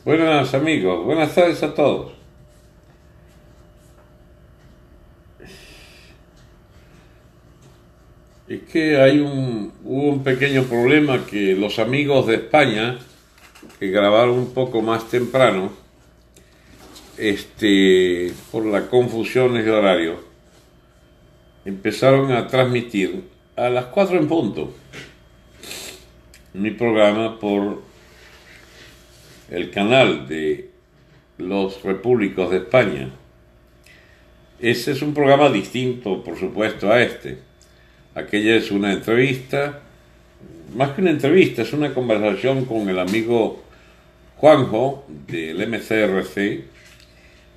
Buenas amigos, buenas tardes a todos. Es que hubo un pequeño problema que los amigos de España, que grabaron un poco más temprano, por las confusiones de horario, empezaron a transmitir a las 4 en punto mi programa por el canal de los Repúblicos de España. Ese es un programa distinto, por supuesto, a este. Aquella es una entrevista, más que una entrevista, es una conversación con el amigo Juanjo del MCRC,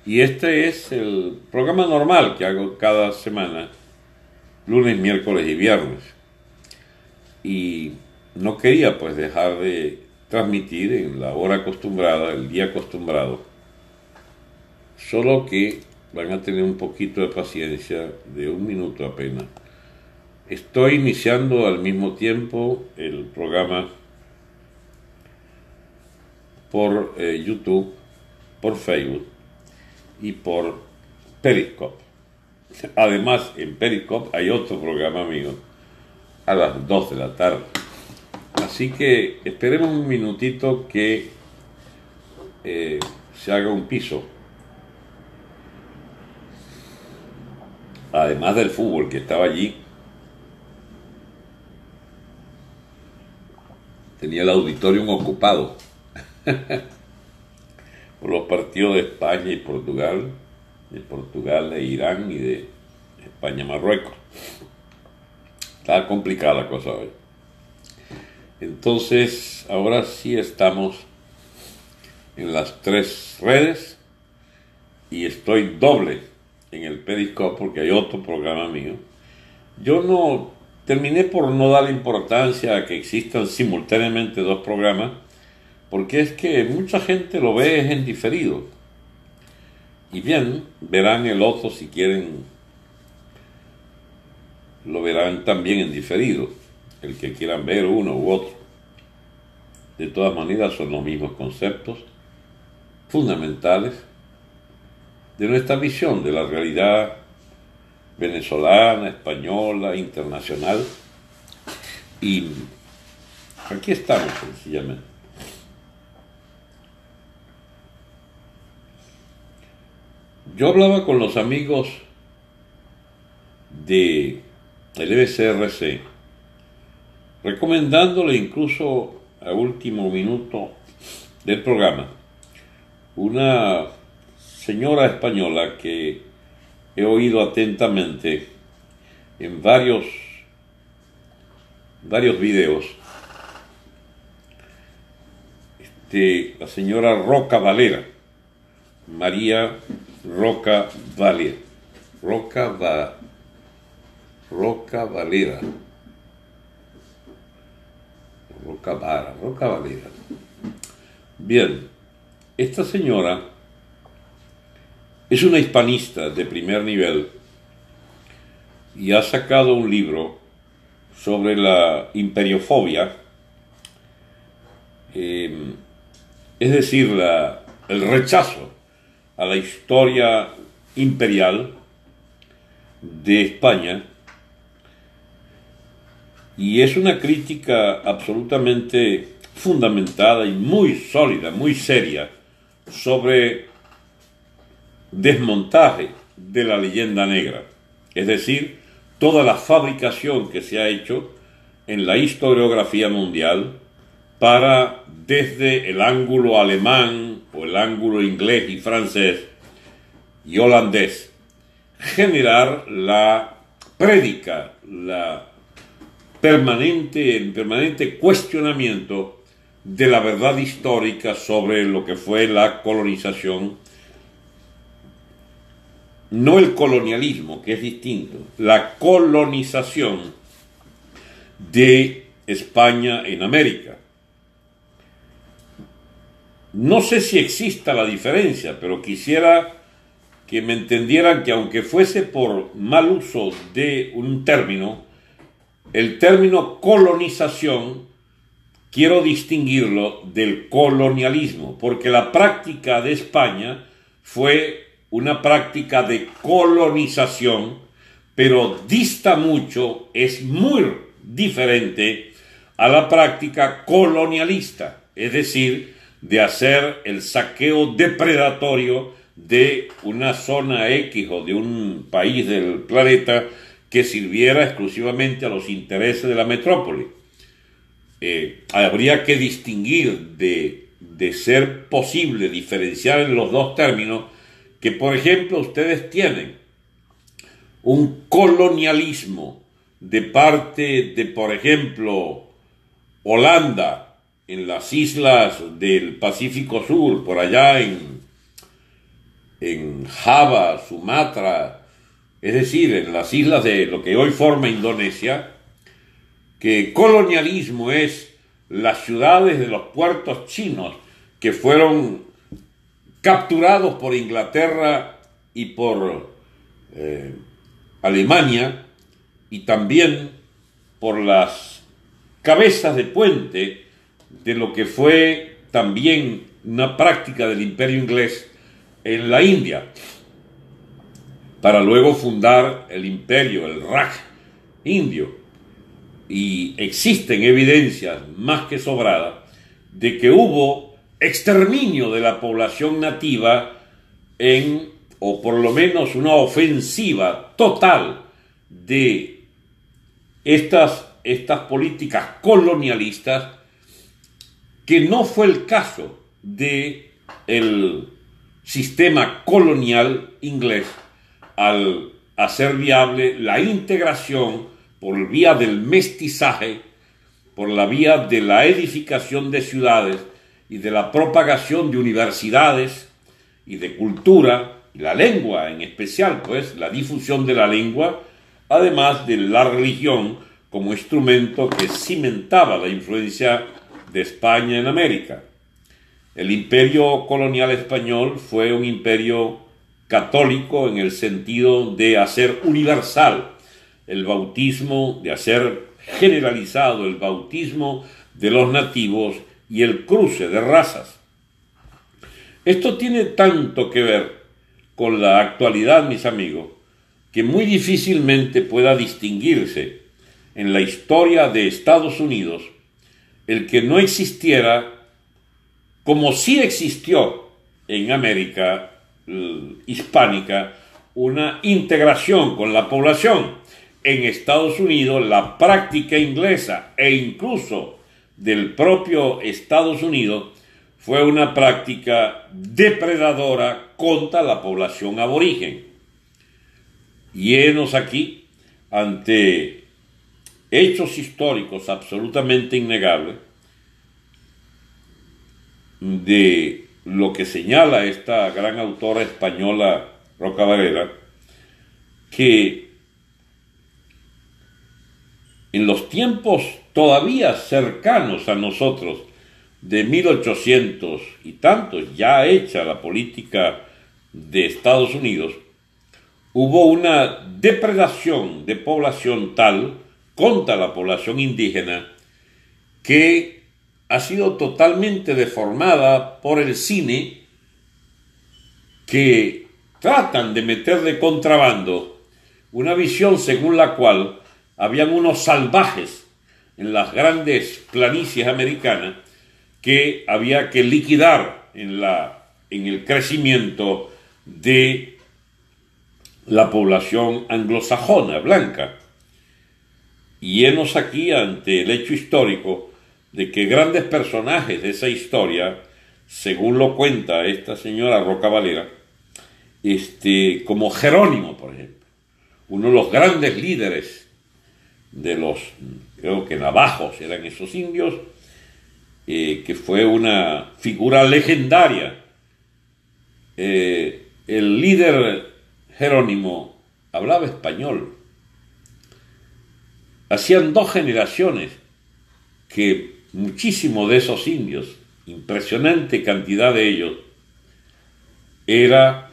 y este es el programa normal que hago cada semana, lunes, miércoles y viernes. Y no quería pues dejar de transmitir en la hora acostumbrada, el día acostumbrado, solo que van a tener un poquito de paciencia, de un minuto apenas. Estoy iniciando al mismo tiempo el programa por YouTube, por Facebook y por Periscope. Además, en Periscope hay otro programa mío a las 2 de la tarde. Así que esperemos un minutito que se haga un piso. Además del fútbol que estaba allí, tenía el auditorium ocupado por los partidos de España y Portugal, de Portugal e Irán y de España-Marruecos. Está complicada la cosa hoy. Entonces, ahora sí estamos en las 3 redes y estoy doble en el Periscope porque hay otro programa mío. Yo no terminé por no dar importancia a que existan simultáneamente dos programas, porque es que mucha gente lo ve en diferido. Y bien, verán el otro si quieren, lo verán también en diferido, el que quieran ver uno u otro. De todas maneras son los mismos conceptos fundamentales de nuestra visión de la realidad venezolana, española, internacional. Y aquí estamos sencillamente. Yo hablaba con los amigos de el EBCRC, recomendándole incluso a último minuto del programa una señora española que he oído atentamente en varios videos, la señora Roca Valera, María Roca Valera, Roca Valera, Roca Valera. Bien, esta señora es una hispanista de primer nivel y ha sacado un libro sobre la imperiofobia, es decir, el rechazo a la historia imperial de España, y es una crítica absolutamente fundamentada y muy sólida, muy seria, sobre desmontaje de la leyenda negra, es decir, toda la fabricación que se ha hecho en la historiografía mundial para, desde el ángulo alemán o el ángulo inglés y francés y holandés, generar la prédica, el permanente cuestionamiento de la verdad histórica sobre lo que fue la colonización. No el colonialismo, que es distinto, la colonización de España en América. No sé si exista la diferencia, pero quisiera que me entendieran que aunque fuese por mal uso de un término, el término colonización quiero distinguirlo del colonialismo, porque la práctica de España fue una práctica de colonización, pero dista mucho, es muy diferente a la práctica colonialista, es decir, de hacer el saqueo depredatorio de una zona X o de un país del planeta que sirviera exclusivamente a los intereses de la metrópoli. Habría que distinguir de ser posible diferenciar en los dos términos que, por ejemplo, ustedes tienen un colonialismo de parte de, por ejemplo, Holanda, en las islas del Pacífico Sur, por allá en Java, Sumatra, es decir, en las islas de lo que hoy forma Indonesia, que colonialismo es las ciudades de los puertos chinos que fueron capturados por Inglaterra y por Alemania, y también por las cabezas de puente de lo que fue también una práctica del imperio inglés en la India, para luego fundar el imperio, el Raj indio. Y existen evidencias más que sobradas de que hubo exterminio de la población nativa o por lo menos una ofensiva total de estas políticas colonialistas, que no fue el caso del sistema colonial inglés al hacer viable la integración por vía del mestizaje, por la vía de la edificación de ciudades y de la propagación de universidades y de cultura, y la lengua en especial, pues la difusión de la lengua, además de la religión como instrumento que cimentaba la influencia de España en América. El imperio colonial español fue un imperio católico en el sentido de hacer universal el bautismo, de hacer generalizado el bautismo de los nativos y el cruce de razas. Esto tiene tanto que ver con la actualidad, mis amigos, que muy difícilmente pueda distinguirse en la historia de Estados Unidos el que no existiera, como sí existió en América hispánica, una integración con la población. En Estados Unidos, la práctica inglesa e incluso del propio Estados Unidos fue una práctica depredadora contra la población aborigen. Y henos aquí ante hechos históricos absolutamente innegables de lo que señala esta gran autora española Roca Valera, que en los tiempos todavía cercanos a nosotros, de 1800 y tantos, ya hecha la política de Estados Unidos, hubo una depredación de población tal contra la población indígena que ha sido totalmente deformada por el cine, que tratan de meter de contrabando una visión según la cual habían unos salvajes en las grandes planicies americanas que había que liquidar en el crecimiento de la población anglosajona blanca. Y hemos aquí ante el hecho histórico de que grandes personajes de esa historia, según lo cuenta esta señora Roca Valera, como Jerónimo, por ejemplo, uno de los grandes líderes de los, creo que navajos eran esos indios, que fue una figura legendaria. El líder Jerónimo hablaba español. Hacían 2 generaciones que muchísimos de esos indios, impresionante cantidad de ellos, era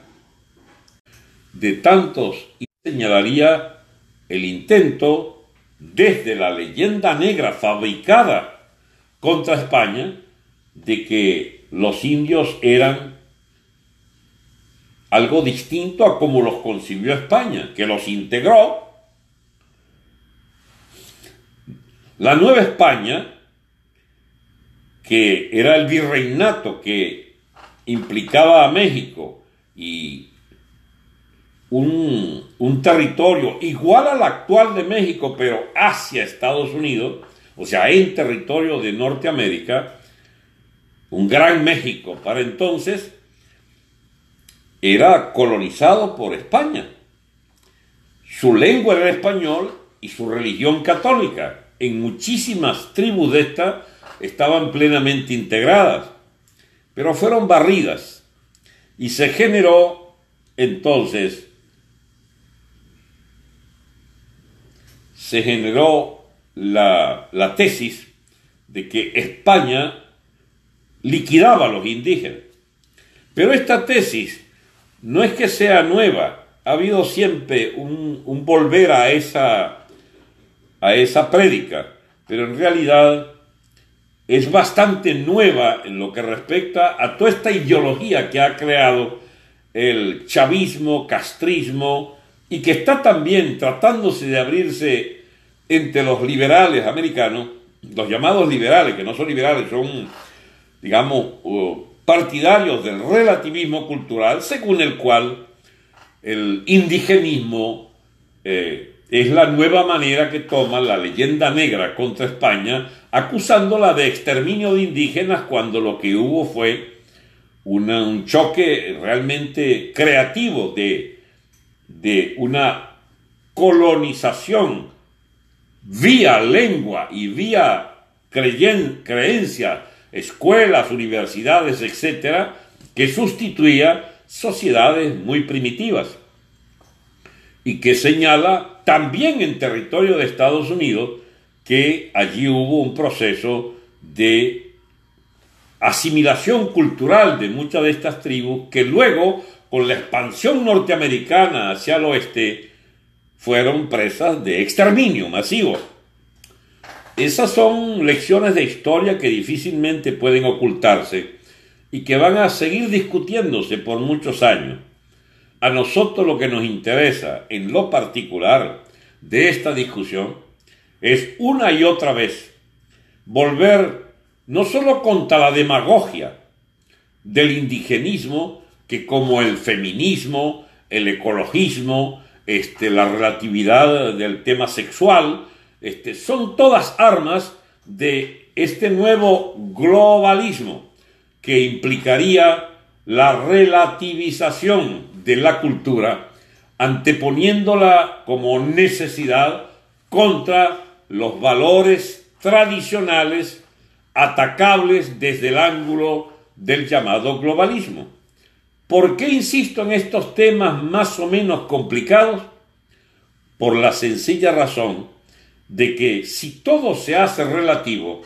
de tantos, y señalaría el intento desde la leyenda negra fabricada contra España de que los indios eran algo distinto a como los concibió España, que los integró. La Nueva España, que era el virreinato que implicaba a México y un territorio igual al actual de México, pero hacia Estados Unidos, o sea, en territorio de Norteamérica, un gran México para entonces, era colonizado por España. Su lengua era el español y su religión católica. En muchísimas tribus de estas estaban plenamente integradas, pero fueron barridas y se generó entonces la tesis de que España liquidaba a los indígenas. Pero esta tesis no es que sea nueva, ha habido siempre un volver a esa prédica, pero en realidad es bastante nueva en lo que respecta a toda esta ideología que ha creado el chavismo, castrismo, y que está también tratándose de abrirse entre los liberales americanos, los llamados liberales, que no son liberales, son, digamos, partidarios del relativismo cultural, según el cual el indigenismo es la nueva manera que toma la leyenda negra contra España, acusándola de exterminio de indígenas, cuando lo que hubo fue un choque realmente creativo de una colonización vía lengua y vía creencia, escuelas, universidades, etcétera, que sustituía sociedades muy primitivas y que señala también en territorio de Estados Unidos que allí hubo un proceso de asimilación cultural de muchas de estas tribus que luego, con la expansión norteamericana hacia el oeste, fueron presas de exterminio masivo. Esas son lecciones de historia que difícilmente pueden ocultarse y que van a seguir discutiéndose por muchos años. A nosotros lo que nos interesa en lo particular de esta discusión es una y otra vez volver no solo contra la demagogia del indigenismo, que como el feminismo, el ecologismo, la relatividad del tema sexual, son todas armas de este nuevo globalismo que implicaría la relativización de la cultura, anteponiéndola como necesidad contra los valores tradicionales atacables desde el ángulo del llamado globalismo. ¿Por qué insisto en estos temas más o menos complicados? Por la sencilla razón de que si todo se hace relativo,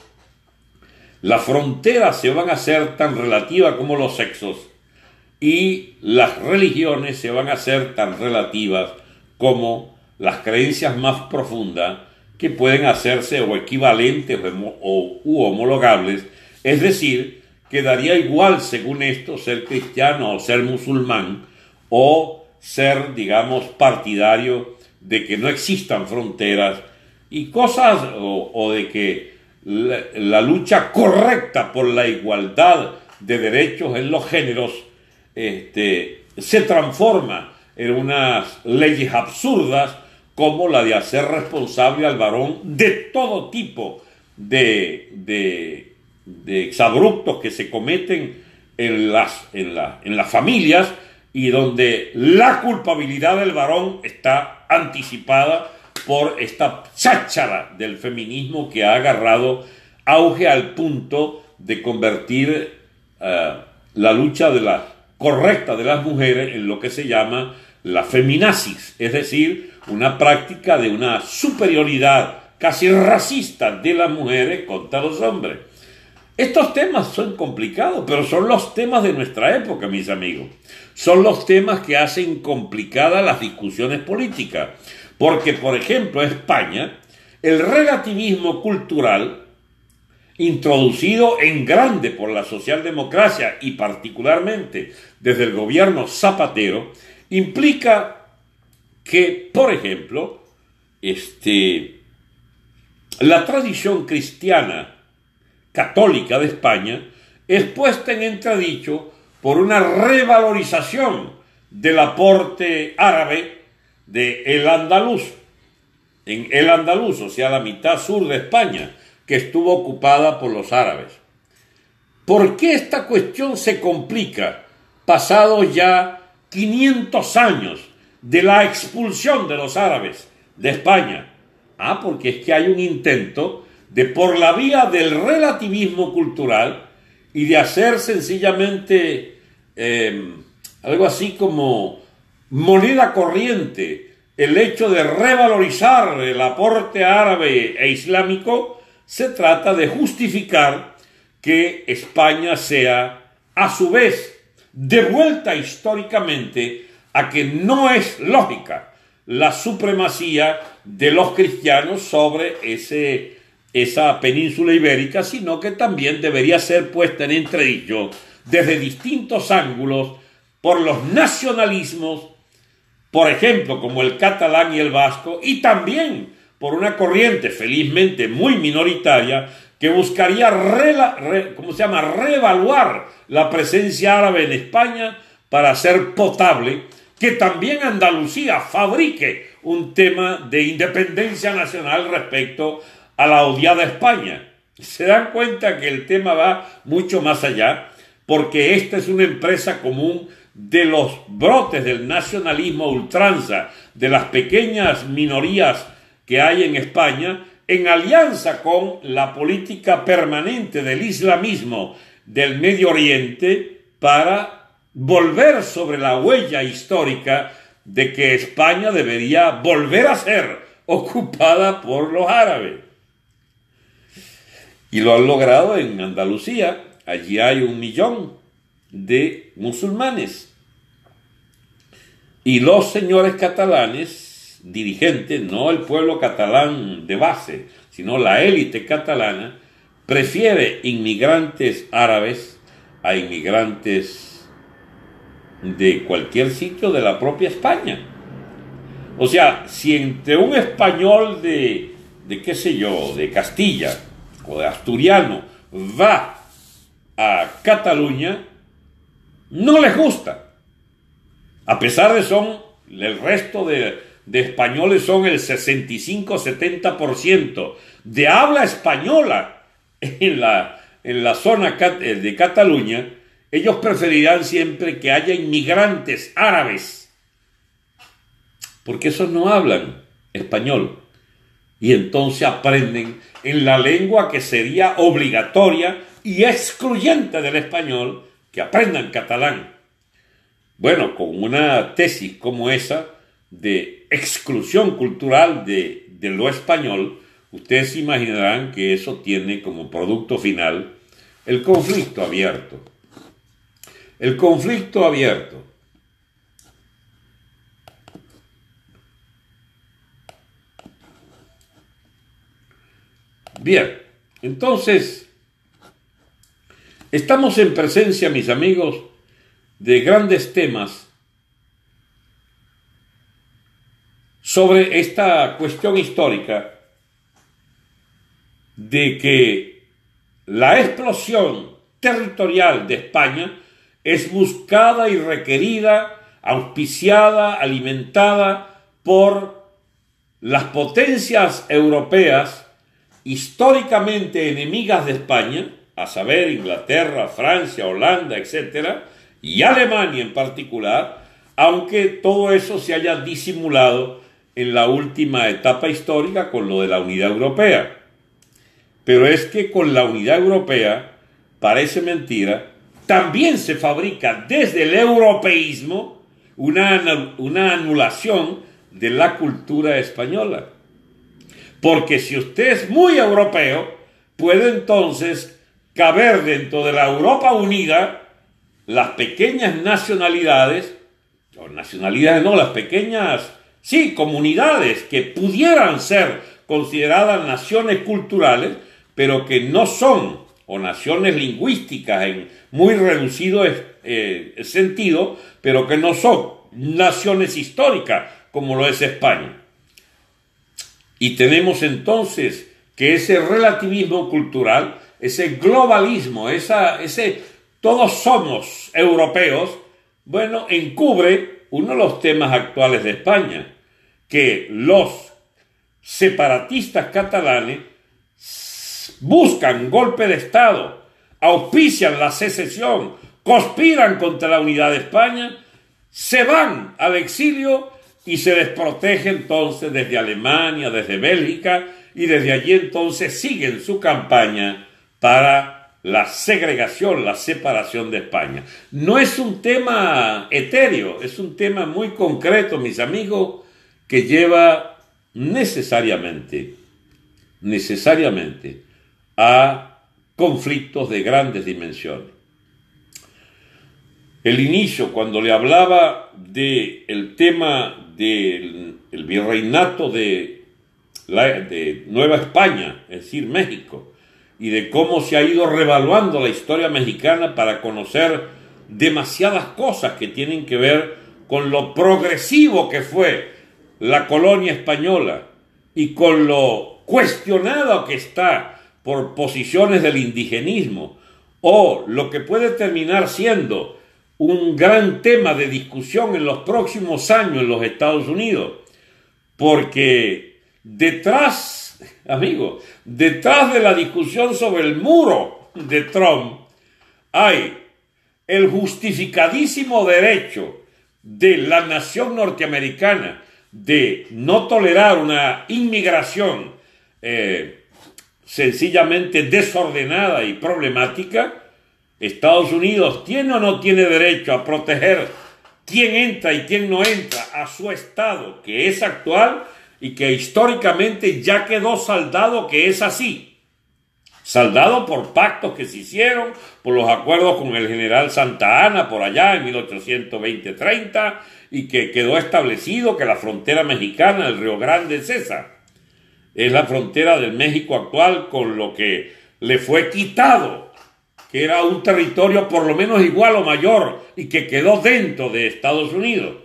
las fronteras se van a hacer tan relativas como los sexos y las religiones se van a hacer tan relativas como las creencias más profundas, que pueden hacerse o equivalentes u homologables, es decir, que daría igual, según esto, ser cristiano o ser musulmán, o ser, digamos, partidario de que no existan fronteras y cosas, o de que la lucha correcta por la igualdad de derechos en los géneros se transforma en unas leyes absurdas, como la de hacer responsable al varón de todo tipo de exabruptos que se cometen en las familias, y donde la culpabilidad del varón está anticipada por esta cháchara del feminismo que ha agarrado auge al punto de convertir la lucha correcta de las mujeres en lo que se llama la feminazis, es decir, una práctica de una superioridad casi racista de las mujeres contra los hombres. Estos temas son complicados, pero son los temas de nuestra época, mis amigos. Son los temas que hacen complicadas las discusiones políticas. Porque, por ejemplo, en España, el relativismo cultural introducido en grande por la socialdemocracia y particularmente desde el gobierno Zapatero, implica que, por ejemplo, la tradición cristiana católica de España es puesta en entredicho por una revalorización del aporte árabe de El Andaluz, en El Andaluz, o sea, la mitad sur de España, que estuvo ocupada por los árabes. ¿Por qué esta cuestión se complica pasados ya 500 años de la expulsión de los árabes de España? Porque es que hay un intento de, por la vía del relativismo cultural y de hacer sencillamente algo así como moneda corriente, el hecho de revalorizar el aporte árabe e islámico, se trata de justificar que España sea, a su vez, devuelta históricamente a que no es lógica la supremacía de los cristianos sobre esa península ibérica, sino que también debería ser puesta en entredicho desde distintos ángulos por los nacionalismos, por ejemplo, como el catalán y el vasco, y también por una corriente felizmente muy minoritaria que buscaría reevaluar la presencia árabe en España para hacer potable que también Andalucía fabrique un tema de independencia nacional respecto a la odiada España. Se dan cuenta que el tema va mucho más allá, porque esta es una empresa común de los brotes del nacionalismo ultranza, de las pequeñas minorías que hay en España, en alianza con la política permanente del islamismo del Medio Oriente, para volver sobre la huella histórica de que España debería volver a ser ocupada por los árabes. Y lo han logrado en Andalucía. Allí hay 1 millón de musulmanes. Y los señores catalanes, dirigentes, no el pueblo catalán de base, sino la élite catalana, prefiere inmigrantes árabes a inmigrantes de cualquier sitio de la propia España. O sea, si entre un español de qué sé yo, de Castilla o de asturiano va a Cataluña, no les gusta. A pesar de el resto de españoles son el 65-70% de habla española en la zona de Cataluña, ellos preferirán siempre que haya inmigrantes árabes, porque esos no hablan español. Y entonces aprenden en la lengua que sería obligatoria y excluyente del español, que aprendan catalán. Bueno, con una tesis como esa de exclusión cultural de lo español, ustedes imaginarán que eso tiene como producto final el conflicto abierto. El conflicto abierto. Bien, entonces, estamos en presencia, mis amigos, de grandes temas sobre esta cuestión histórica de que la explosión territorial de España es buscada y requerida, auspiciada, alimentada por las potencias europeas históricamente enemigas de España, a saber, Inglaterra, Francia, Holanda, etc., y Alemania en particular, aunque todo eso se haya disimulado en la última etapa histórica con lo de la unidad europea. Pero es que con la unidad europea, parece mentira, también se fabrica desde el europeísmo una anulación de la cultura española. Porque si usted es muy europeo, puede entonces caber dentro de la Europa unida las pequeñas nacionalidades, o nacionalidades no, las pequeñas, sí, comunidades que pudieran ser consideradas naciones culturales, pero que no son, o naciones lingüísticas en muy reducido sentido, pero que no son naciones históricas, como lo es España. Y tenemos entonces que ese relativismo cultural, ese globalismo, ese todos somos europeos, bueno, encubre uno de los temas actuales de España, que los separatistas catalanes buscan golpe de Estado, auspician la secesión, conspiran contra la unidad de España, se van al exilio y se les protege entonces desde Alemania, desde Bélgica, y desde allí entonces siguen su campaña para la segregación, la separación de España. No es un tema etéreo, es un tema muy concreto, mis amigos, que lleva necesariamente a conflictos de grandes dimensiones. El inicio, cuando le hablaba del tema del virreinato de Nueva España, es decir, México, y de cómo se ha ido revaluando la historia mexicana para conocer demasiadas cosas que tienen que ver con lo progresivo que fue la colonia española y con lo cuestionado que está por posiciones del indigenismo, o lo que puede terminar siendo un gran tema de discusión en los próximos años en los Estados Unidos, porque detrás de la discusión sobre el muro de Trump hay el justificadísimo derecho de la nación norteamericana de no tolerar una inmigración sencillamente desordenada y problemática. Estados Unidos tiene o no tiene derecho a proteger quién entra y quién no entra a su estado, que es actual y que históricamente ya quedó saldado que es así. Saldado por pactos que se hicieron, por los acuerdos con el general Santa Anna por allá en 1820-30, y que quedó establecido que la frontera mexicana del Río Grande es esa. Es la frontera del México actual, con lo que le fue quitado, que era un territorio por lo menos igual o mayor y que quedó dentro de Estados Unidos.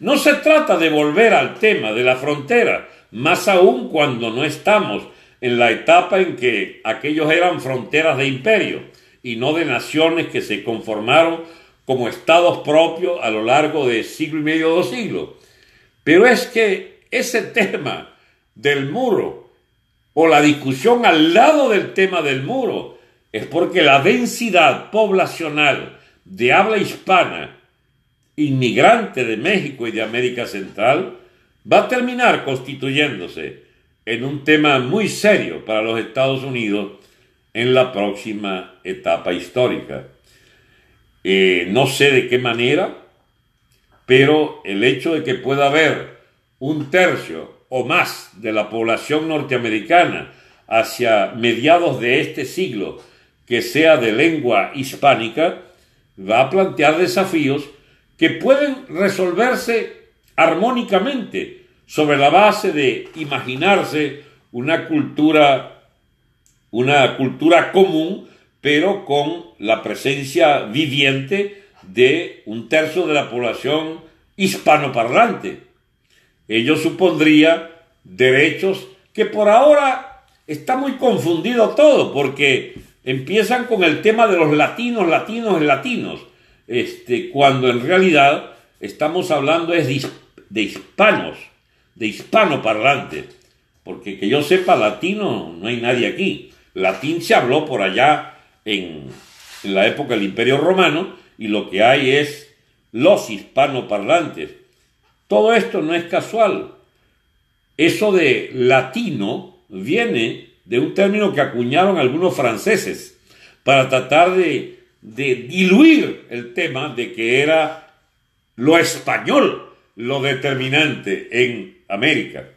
No se trata de volver al tema de la frontera, más aún cuando no estamos en la etapa en que aquellos eran fronteras de imperio y no de naciones que se conformaron como estados propios a lo largo de siglo y medio, 2 siglos. Pero es que ese tema del muro, o la discusión al lado del tema del muro, es porque la densidad poblacional de habla hispana, inmigrante de México y de América Central, va a terminar constituyéndose en un tema muy serio para los Estados Unidos en la próxima etapa histórica. No sé de qué manera, pero el hecho de que pueda haber 1/3 o más de la población norteamericana hacia mediados de este siglo que sea de lengua hispánica, va a plantear desafíos que pueden resolverse armónicamente sobre la base de imaginarse una cultura común, pero con la presencia viviente de 1/3 de la población hispanoparlante. Ello supondría derechos que por ahora está muy confundido todo, porque empiezan con el tema de los latinos, cuando en realidad estamos hablando es de hispanos, de hispanoparlantes, porque que yo sepa latino no hay nadie aquí. Latín se habló por allá en la época del Imperio Romano, y lo que hay es los hispanoparlantes. Todo esto no es casual. Eso de latino viene de un término que acuñaron algunos franceses para tratar de diluir el tema de que era lo español lo determinante en América.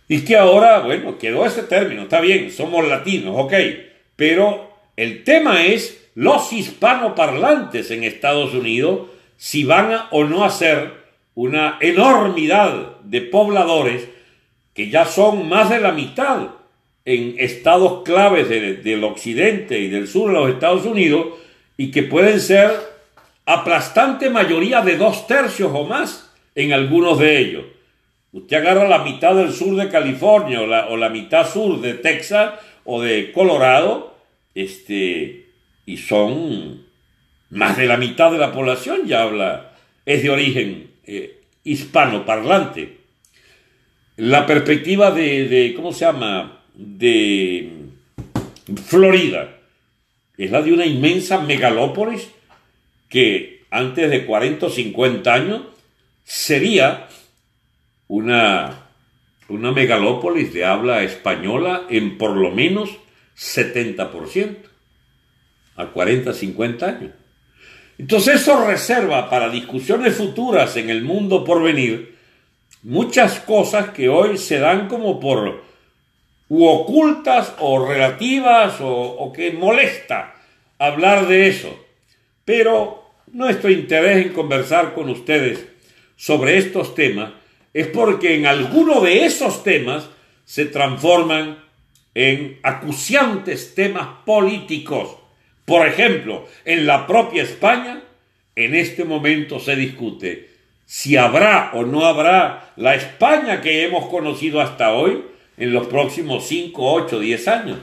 Y que ahora, bueno, quedó ese término, está bien, somos latinos, ok, pero el tema es los hispanoparlantes en Estados Unidos, si van o no a ser una enormidad de pobladores que ya son más de la mitad en estados claves del occidente y del sur de los Estados Unidos y que pueden ser aplastante mayoría de 2/3 o más en algunos de ellos. Usted agarra la mitad del sur de California o la mitad sur de Texas o de Colorado, y son más de la mitad de la población es de origen hispanoparlante. La perspectiva ¿cómo se llama?, de Florida es la de una inmensa megalópolis que antes de 40 o 50 años sería una megalópolis de habla española en por lo menos 70%, a 40, 50 años. Entonces eso reserva para discusiones futuras en el mundo por venir muchas cosas que hoy se dan como ocultas o relativas o que molesta hablar de eso. Pero nuestro interés en conversar con ustedes sobre estos temas es porque en alguno de esos temas se transforman en acuciantes temas políticos. Por ejemplo, en la propia España, en este momento se discute si habrá o no habrá la España que hemos conocido hasta hoy en los próximos 5, 8, 10 años.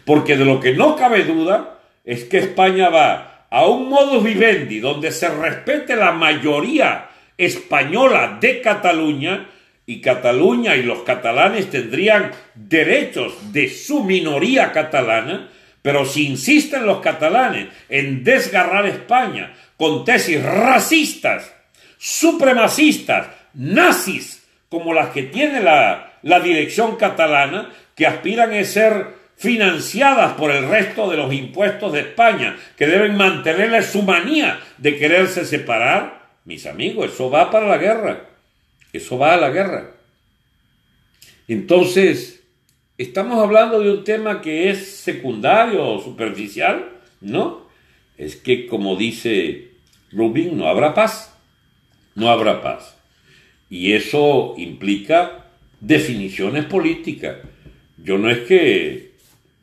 Porque de lo que no cabe duda es que España va a un modus vivendi donde se respete la mayoría española de Cataluña, y Cataluña y los catalanes tendrían derechos de su minoría catalana, pero si insisten los catalanes en desgarrar España con tesis racistas, supremacistas, nazis, como las que tiene la dirección catalana, que aspiran a ser financiadas por el resto de los impuestos de España, que deben mantenerle su manía de quererse separar, mis amigos, eso va para la guerra. Eso va a la guerra. Entonces, ¿estamos hablando de un tema que es secundario o superficial? No. Es que, como dice Rubin, no habrá paz. No habrá paz. Y eso implica definiciones políticas. Yo no es que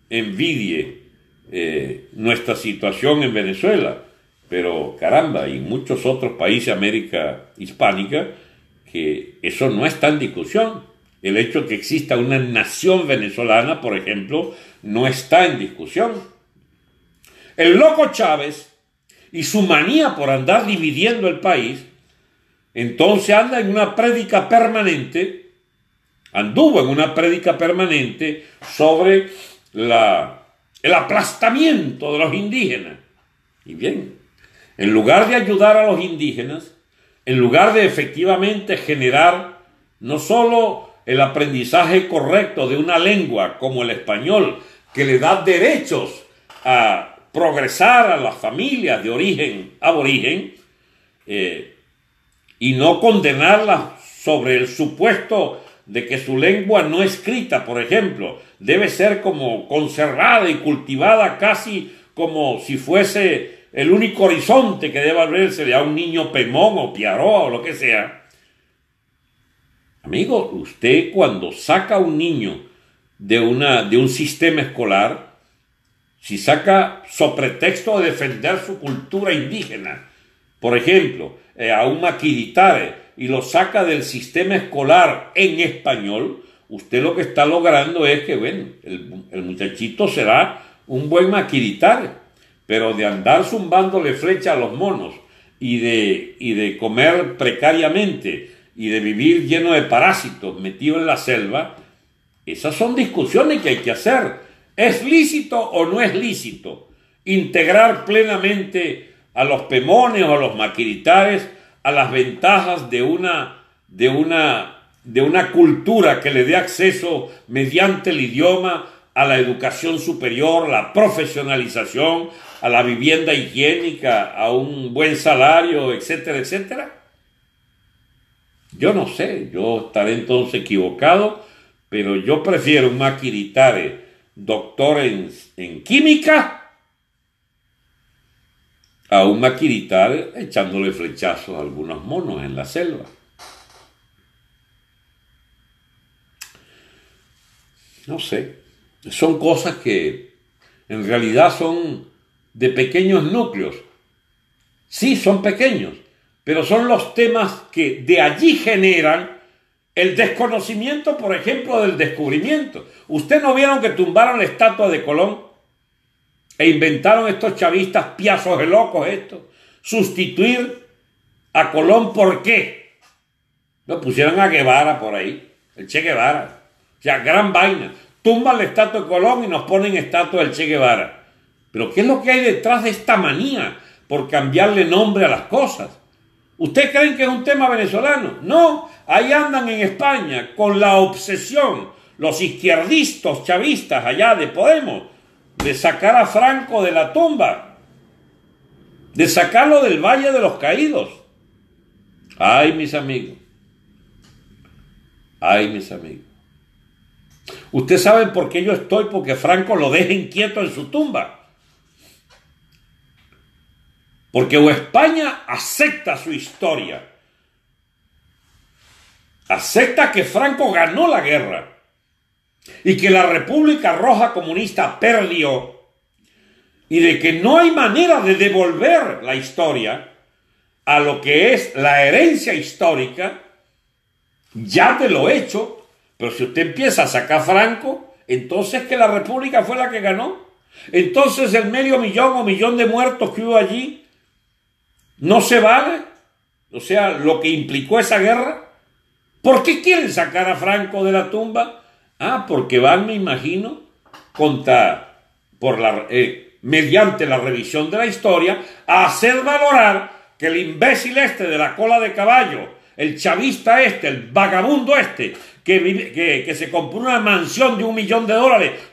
envidie nuestra situación en Venezuela, pero caramba, y muchos otros países de América hispánica, que eso no está en discusión. El hecho de que exista una nación venezolana, por ejemplo, no está en discusión. El loco Chávez y su manía por andar dividiendo el país, entonces anduvo en una prédica permanente sobre el aplastamiento de los indígenas. Y bien, en lugar de ayudar a los indígenas, en lugar de efectivamente generar no solo el aprendizaje correcto de una lengua como el español, que le da derechos a progresar a las familias de origen aborigen, y no condenarlas sobre el supuesto de que su lengua no escrita, por ejemplo, debe ser como conservada y cultivada casi como si fuese el único horizonte que debe abrirse a un niño Pemón o Piaroa o lo que sea. Amigo, usted cuando saca a un niño de un sistema escolar, si saca sobre pretexto de defender su cultura indígena, por ejemplo, a un maquiritare, y lo saca del sistema escolar en español, usted lo que está logrando es que, bueno, el muchachito será un buen maquiritare, pero de andar zumbándole flecha a los monos y de comer precariamente y de vivir lleno de parásitos metido en la selva, esas son discusiones que hay que hacer. ¿Es lícito o no es lícito integrar plenamente a los pemones o a los maquiritares a las ventajas de una cultura que le dé acceso mediante el idioma a la educación superior, la profesionalización, a la vivienda higiénica, a un buen salario, etcétera, etcétera? Yo no sé, yo estaré entonces equivocado, pero yo prefiero un maquiritare doctor en química a un maquiritare echándole flechazos a algunos monos en la selva. No sé, son cosas que en realidad son de pequeños núcleos. Sí, son pequeños, pero son los temas que de allí generan el desconocimiento, por ejemplo, del descubrimiento. ¿Ustedes no vieron que tumbaron la estatua de Colón e inventaron estos chavistas piazos de locos estos? Sustituir a Colón, ¿por qué? Lo pusieron a Guevara por ahí, el Che Guevara. O sea, gran vaina. Tumban la estatua de Colón y nos ponen estatua del Che Guevara. Pero ¿qué es lo que hay detrás de esta manía por cambiarle nombre a las cosas? ¿Ustedes creen que es un tema venezolano? No, ahí andan en España con la obsesión, los izquierdistas chavistas allá de Podemos, de sacar a Franco de la tumba, de sacarlo del Valle de los Caídos. Ay, mis amigos. Ay, mis amigos. Ustedes saben por qué yo estoy, porque Franco lo deja inquieto en su tumba. Porque o España acepta su historia, acepta que Franco ganó la guerra y que la República Roja Comunista perdió y de que no hay manera de devolver la historia a lo que es la herencia histórica, ya de lo hecho. Pero si usted empieza a sacar Franco, entonces que la República fue la que ganó. Entonces el medio millón o millón de muertos que hubo allí no se vale, o sea, lo que implicó esa guerra. ¿Por qué quieren sacar a Franco de la tumba? Ah, porque van, me imagino, mediante la revisión de la historia, a hacer valorar que el imbécil este de la cola de caballo, el chavista este, el vagabundo este, que se compró una mansión de $1 millón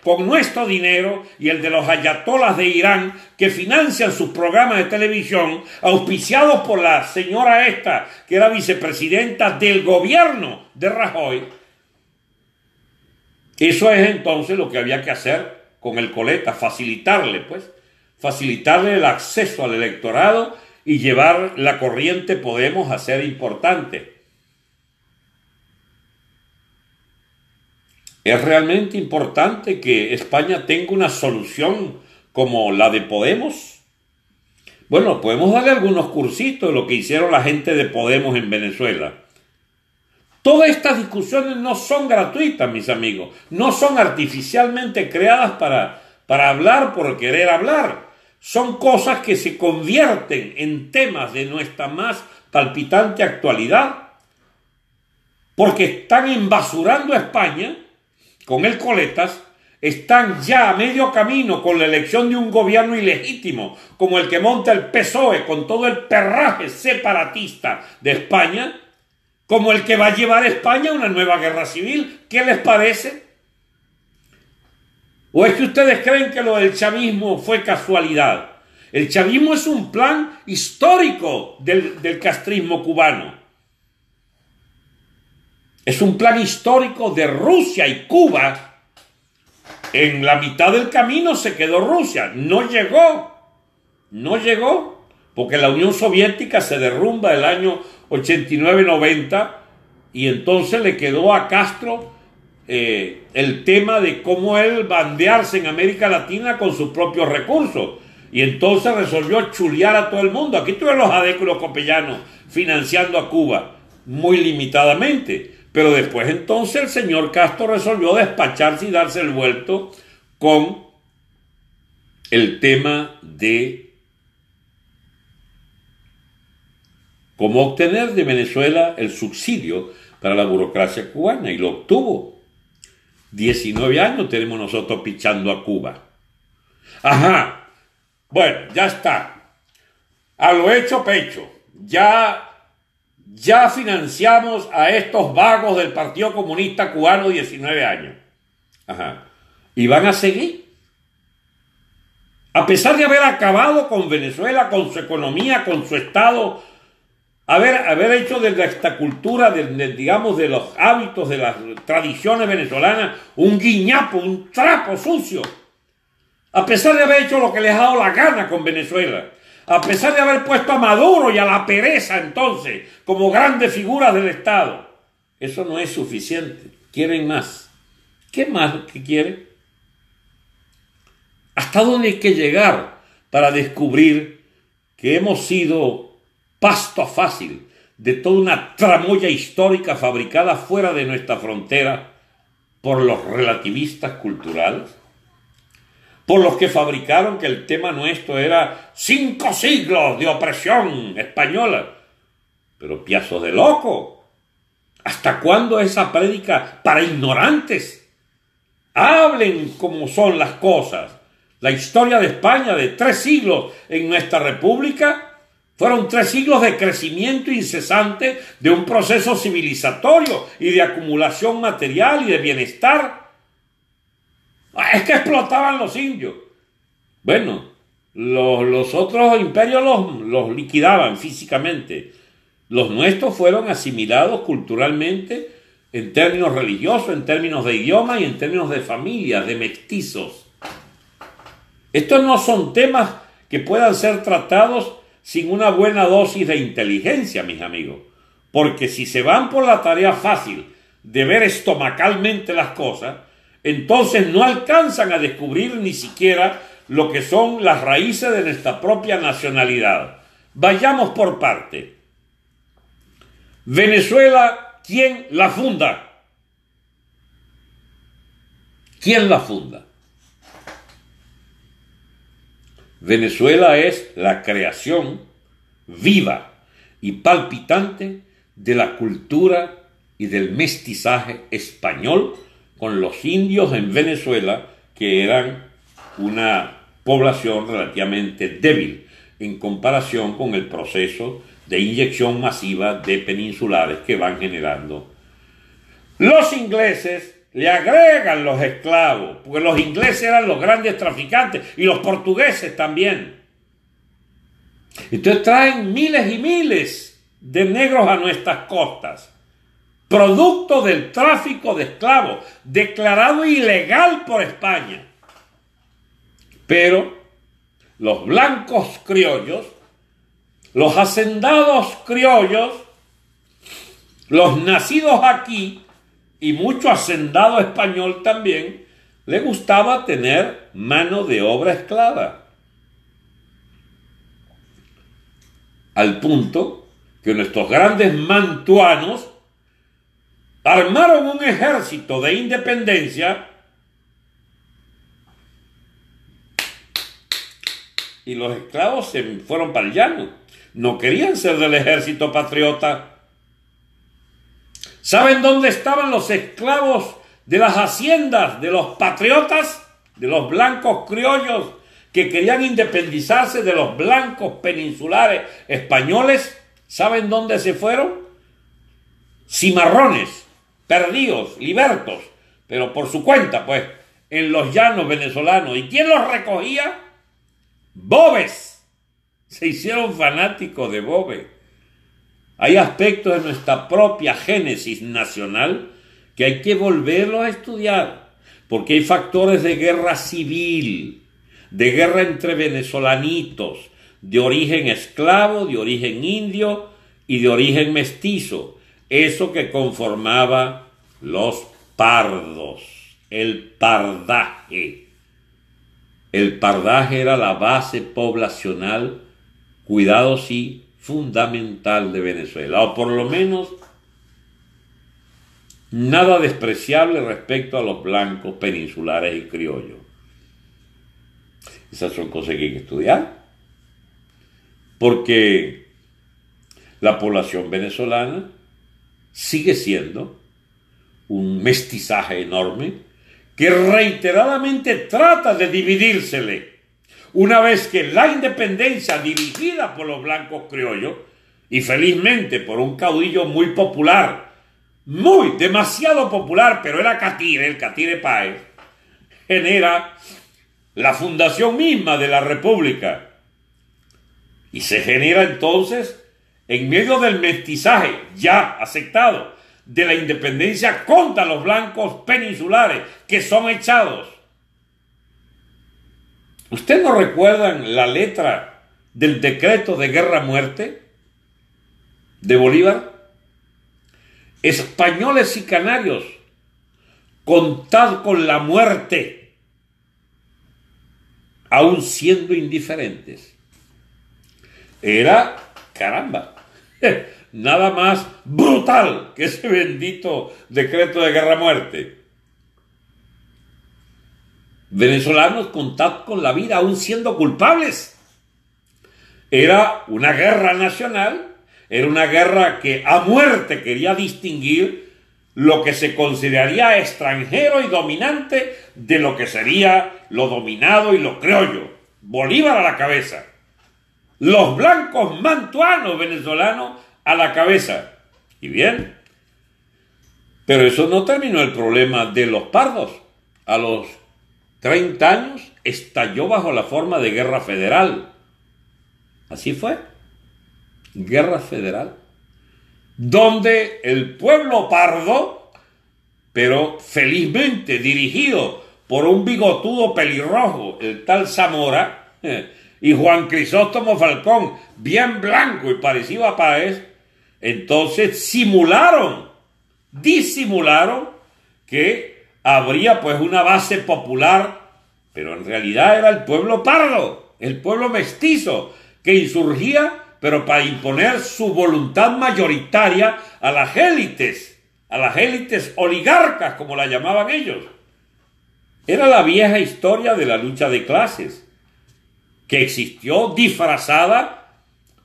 con nuestro dinero y el de los ayatolas de Irán que financian sus programas de televisión auspiciados por la señora esta que era vicepresidenta del gobierno de Rajoy. Eso es entonces lo que había que hacer con el Coleta, facilitarle el acceso al electorado y llevar la corriente Podemos a ser importante. ¿Es realmente importante que España tenga una solución como la de Podemos? Bueno, podemos darle algunos cursitos de lo que hicieron la gente de Podemos en Venezuela. Todas estas discusiones no son gratuitas, mis amigos. No son artificialmente creadas para hablar por querer hablar. Son cosas que se convierten en temas de nuestra más palpitante actualidad, porque están embasurando a España con el Coletas, están ya a medio camino con la elección de un gobierno ilegítimo, como el que monta el PSOE con todo el perraje separatista de España, como el que va a llevar a España a una nueva guerra civil. ¿Qué les parece? ¿O es que ustedes creen que lo del chavismo fue casualidad? El chavismo es un plan histórico del castrismo cubano. Es un plan histórico de Rusia y Cuba. En la mitad del camino se quedó Rusia. No llegó, porque la Unión Soviética se derrumba el año 89-90 y entonces le quedó a Castro el tema de cómo él bandearse en América Latina con sus propios recursos. Y entonces resolvió chulear a todo el mundo. Aquí tuvieron los adecos y los copellanos financiando a Cuba, muy limitadamente. Pero después entonces el señor Castro resolvió despacharse y darse el vuelto con el tema de cómo obtener de Venezuela el subsidio para la burocracia cubana, y lo obtuvo. 19 años tenemos nosotros pichando a Cuba. Ajá, bueno, ya está. A lo hecho pecho. Ya financiamos a estos vagos del Partido Comunista Cubano 19 años. Ajá. Y van a seguir. A pesar de haber acabado con Venezuela, con su economía, con su Estado, haber hecho de esta cultura, digamos, de los hábitos, de las tradiciones venezolanas, un guiñapo, un trapo sucio. A pesar de haber hecho lo que les ha dado la gana con Venezuela. A pesar de haber puesto a Maduro y a la pereza entonces como grandes figuras del Estado. Eso no es suficiente. Quieren más. ¿Qué más que quiere? ¿Hasta dónde hay que llegar para descubrir que hemos sido pasto fácil de toda una tramoya histórica fabricada fuera de nuestra frontera por los relativistas culturales? Por los que fabricaron que el tema nuestro era 5 siglos de opresión española. Pero piazos de loco. ¿Hasta cuándo esa prédica para ignorantes? Hablen como son las cosas. La historia de España de 3 siglos en nuestra república fueron 3 siglos de crecimiento incesante de un proceso civilizatorio y de acumulación material y de bienestar. Es que explotaban los indios. Bueno, los otros imperios los liquidaban físicamente. Los nuestros fueron asimilados culturalmente en términos religiosos, en términos de idioma y en términos de familias, de mestizos. Estos no son temas que puedan ser tratados sin una buena dosis de inteligencia, mis amigos. Porque si se van por la tarea fácil de ver estomacalmente las cosas, entonces no alcanzan a descubrir ni siquiera lo que son las raíces de nuestra propia nacionalidad. Vayamos por parte. Venezuela, ¿quién la funda? ¿Quién la funda? Venezuela es la creación viva y palpitante de la cultura y del mestizaje español con los indios en Venezuela, que eran una población relativamente débil en comparación con el proceso de inyección masiva de peninsulares que van generando. Los ingleses le agregan los esclavos, porque los ingleses eran los grandes traficantes y los portugueses también. Entonces traen miles y miles de negros a nuestras costas, producto del tráfico de esclavos, declarado ilegal por España. Pero los blancos criollos, los hacendados criollos, los nacidos aquí y mucho hacendado español también, le gustaba tener mano de obra esclava. Al punto que nuestros grandes mantuanos armaron un ejército de independencia y los esclavos se fueron para el llano. No querían ser del ejército patriota. ¿Saben dónde estaban los esclavos de las haciendas de los patriotas, de los blancos criollos que querían independizarse de los blancos peninsulares españoles? ¿Saben dónde se fueron? Cimarrones, perdidos, libertos, pero por su cuenta, pues, en los llanos venezolanos. ¿Y quién los recogía? Bobes. Se hicieron fanáticos de Bobe. Hay aspectos de nuestra propia génesis nacional que hay que volverlos a estudiar, porque hay factores de guerra civil, de guerra entre venezolanitos, de origen esclavo, de origen indio y de origen mestizo. Eso que conformaba los pardos, el pardaje. El pardaje era la base poblacional, cuidado sí, fundamental de Venezuela, o por lo menos nada despreciable respecto a los blancos peninsulares y criollos. Esas son cosas que hay que estudiar, porque la población venezolana sigue siendo un mestizaje enorme que reiteradamente trata de dividírsele. Una vez que la independencia dirigida por los blancos criollos, y felizmente por un caudillo muy popular, demasiado popular, pero era Catire, el Catire Páez, genera la fundación misma de la República. Y se genera entonces, en medio del mestizaje ya aceptado, de la independencia contra los blancos peninsulares, que son echados. ¿Ustedes no recuerdan la letra del decreto de guerra-muerte de Bolívar? Españoles y canarios, contad con la muerte, aun siendo indiferentes. Era, caramba, nada más brutal que ese bendito decreto de guerra-muerte. Venezolanos, contad con la vida, aun siendo culpables. Era una guerra nacional, era una guerra que a muerte quería distinguir lo que se consideraría extranjero y dominante de lo que sería lo dominado y lo criollo. Bolívar a la cabeza. Los blancos mantuanos venezolanos a la cabeza. Y bien, pero eso no terminó el problema de los pardos. A los 30 años estalló bajo la forma de guerra federal. Así fue. Guerra federal. Donde el pueblo pardo, pero felizmente dirigido por un bigotudo pelirrojo, el tal Zamora, y Juan Crisóstomo Falcón, bien blanco y parecido a Páez, entonces disimularon que habría pues una base popular, pero en realidad era el pueblo pardo, el pueblo mestizo, que insurgía, pero para imponer su voluntad mayoritaria a las élites oligarcas, como la llamaban ellos. Era la vieja historia de la lucha de clases, que existió disfrazada,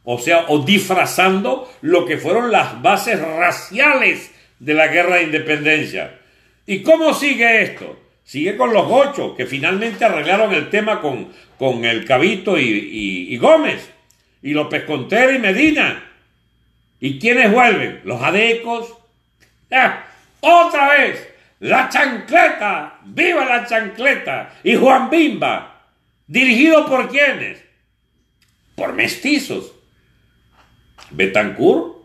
o disfrazando lo que fueron las bases raciales de la guerra de independencia. ¿Y cómo sigue esto? Sigue con los gochos, que finalmente arreglaron el tema con el Cabito y Gómez, y López Contreras y Medina. ¿Y quiénes vuelven? Los adecos. ¡Otra vez! ¡La chancleta! ¡Viva la chancleta! Y Juan Bimba. ¿Dirigido por quiénes? Por mestizos. Betancur,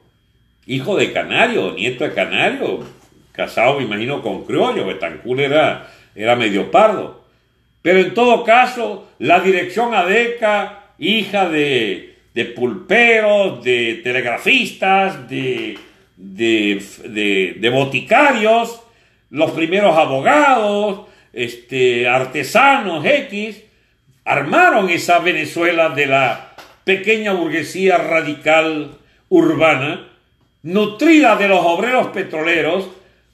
hijo de Canario, nieto de Canario, casado, me imagino, con criollo. Betancur era medio pardo. Pero en todo caso, la dirección adeca, hija de pulperos, de telegrafistas, de boticarios, los primeros abogados, artesanos X, armaron esa Venezuela de la pequeña burguesía radical urbana, nutrida de los obreros petroleros,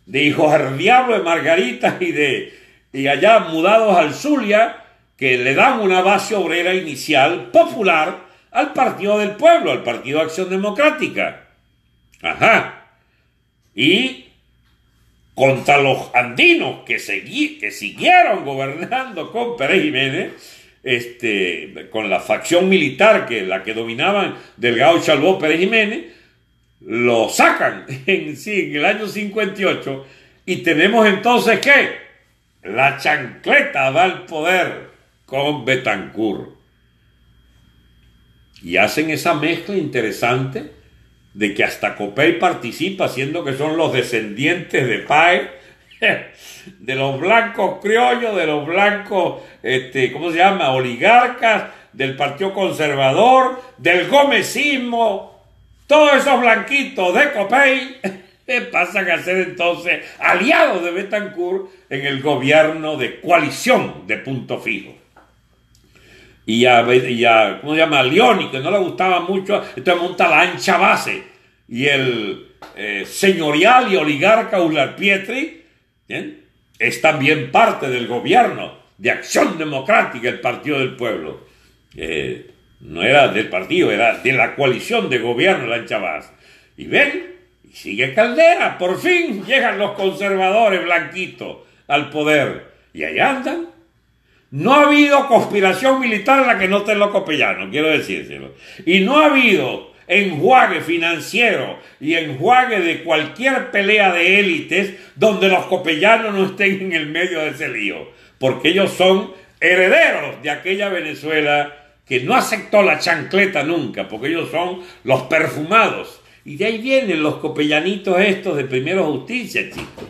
de hijos del diablo de Margarita y allá mudados al Zulia, que le dan una base obrera inicial popular al Partido del Pueblo, al Partido de Acción Democrática. Ajá. Y contra los andinos que siguieron gobernando con Pérez Jiménez, con la facción militar la que dominaban Delgado Chalbó, Pérez Jiménez, lo sacan en el año 58 y tenemos entonces ¿qué? La chancleta da el poder con Betancur. Y hacen esa mezcla interesante de que hasta Copey participa, siendo que son los descendientes de Páez, de los blancos criollos, de los blancos, ¿cómo se llama?, oligarcas, del Partido Conservador, del gomecismo, todos esos blanquitos de Copey pasan a ser entonces aliados de Betancur en el gobierno de coalición de punto fijo. Y a ¿cómo se llama?, a Leoni, que no le gustaba mucho, entonces monta la ancha base. Y el señorial y oligarca Uslar Pietri, ¿bien?, es también parte del gobierno de Acción Democrática, el Partido del Pueblo. No era del partido, era de la coalición de gobierno, la ancha base. Y ven, y sigue Caldera, por fin llegan los conservadores blanquitos al poder. Y ahí andan. No ha habido conspiración militar en la que no estén los copellanos, quiero decírselo. Y no ha habido enjuague financiero y enjuague de cualquier pelea de élites donde los copellanos no estén en el medio de ese lío. Porque ellos son herederos de aquella Venezuela que no aceptó la chancleta nunca, porque ellos son los perfumados. Y de ahí vienen los copellanitos estos de Primero Justicia, chicos.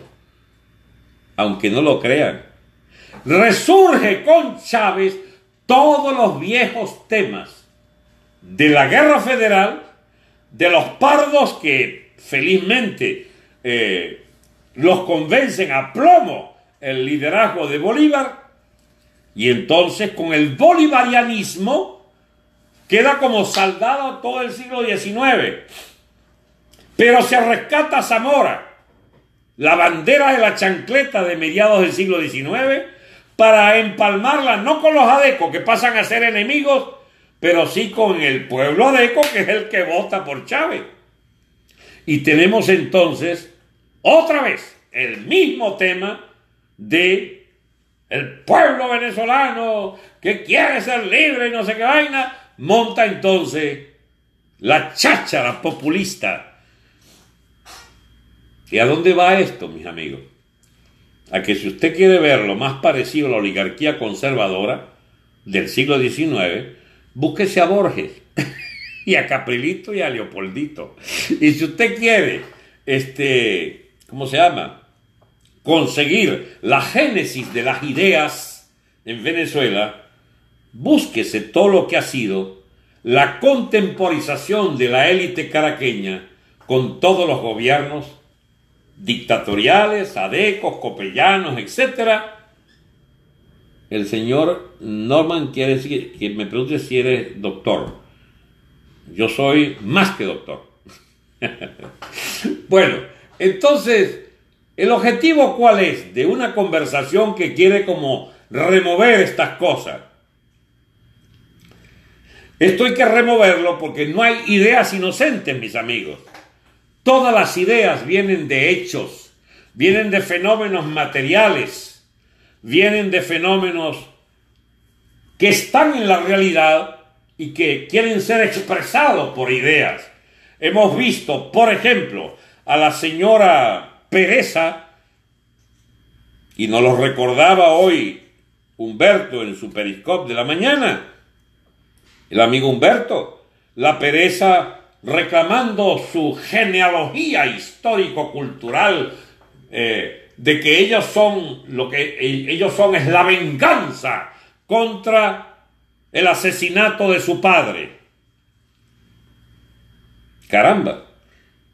Aunque no lo crean. Resurge con Chávez todos los viejos temas de la guerra federal, de los pardos que felizmente los convencen a plomo el liderazgo de Bolívar, y entonces con el bolivarianismo queda como saldado todo el siglo XIX. Pero se rescata Zamora, la bandera de la chancleta de mediados del siglo XIX, para empalmarla no con los adecos, que pasan a ser enemigos, pero sí con el pueblo adeco, que es el que vota por Chávez. Y tenemos entonces otra vez el mismo tema de el pueblo venezolano que quiere ser libre y no sé qué vaina. Monta entonces la cháchara populista. ¿Y a dónde va esto, mis amigos? A que si usted quiere ver lo más parecido a la oligarquía conservadora del siglo XIX, búsquese a Borges y a Caprilito y a Leopoldito. Y si usted quiere, ¿cómo se llama?, conseguir la génesis de las ideas en Venezuela, búsquese todo lo que ha sido la contemporización de la élite caraqueña con todos los gobiernos dictatoriales, adecos, copellanos, etc. El señor Norman quiere decir que me pregunte si eres doctor. Yo soy más que doctor. Bueno, entonces, ¿el objetivo cuál es de una conversación que quiere como remover estas cosas? Esto hay que removerlo porque no hay ideas inocentes, mis amigos. Todas las ideas vienen de hechos, vienen de fenómenos materiales, vienen de fenómenos que están en la realidad y que quieren ser expresados por ideas. Hemos visto, por ejemplo, a la señora Pereza, y nos lo recordaba hoy Humberto en su Periscope de la mañana, el amigo Humberto, la Pereza reclamando su genealogía histórico-cultural, de que ellos son, lo que ellos son es la venganza contra el asesinato de su padre. Caramba.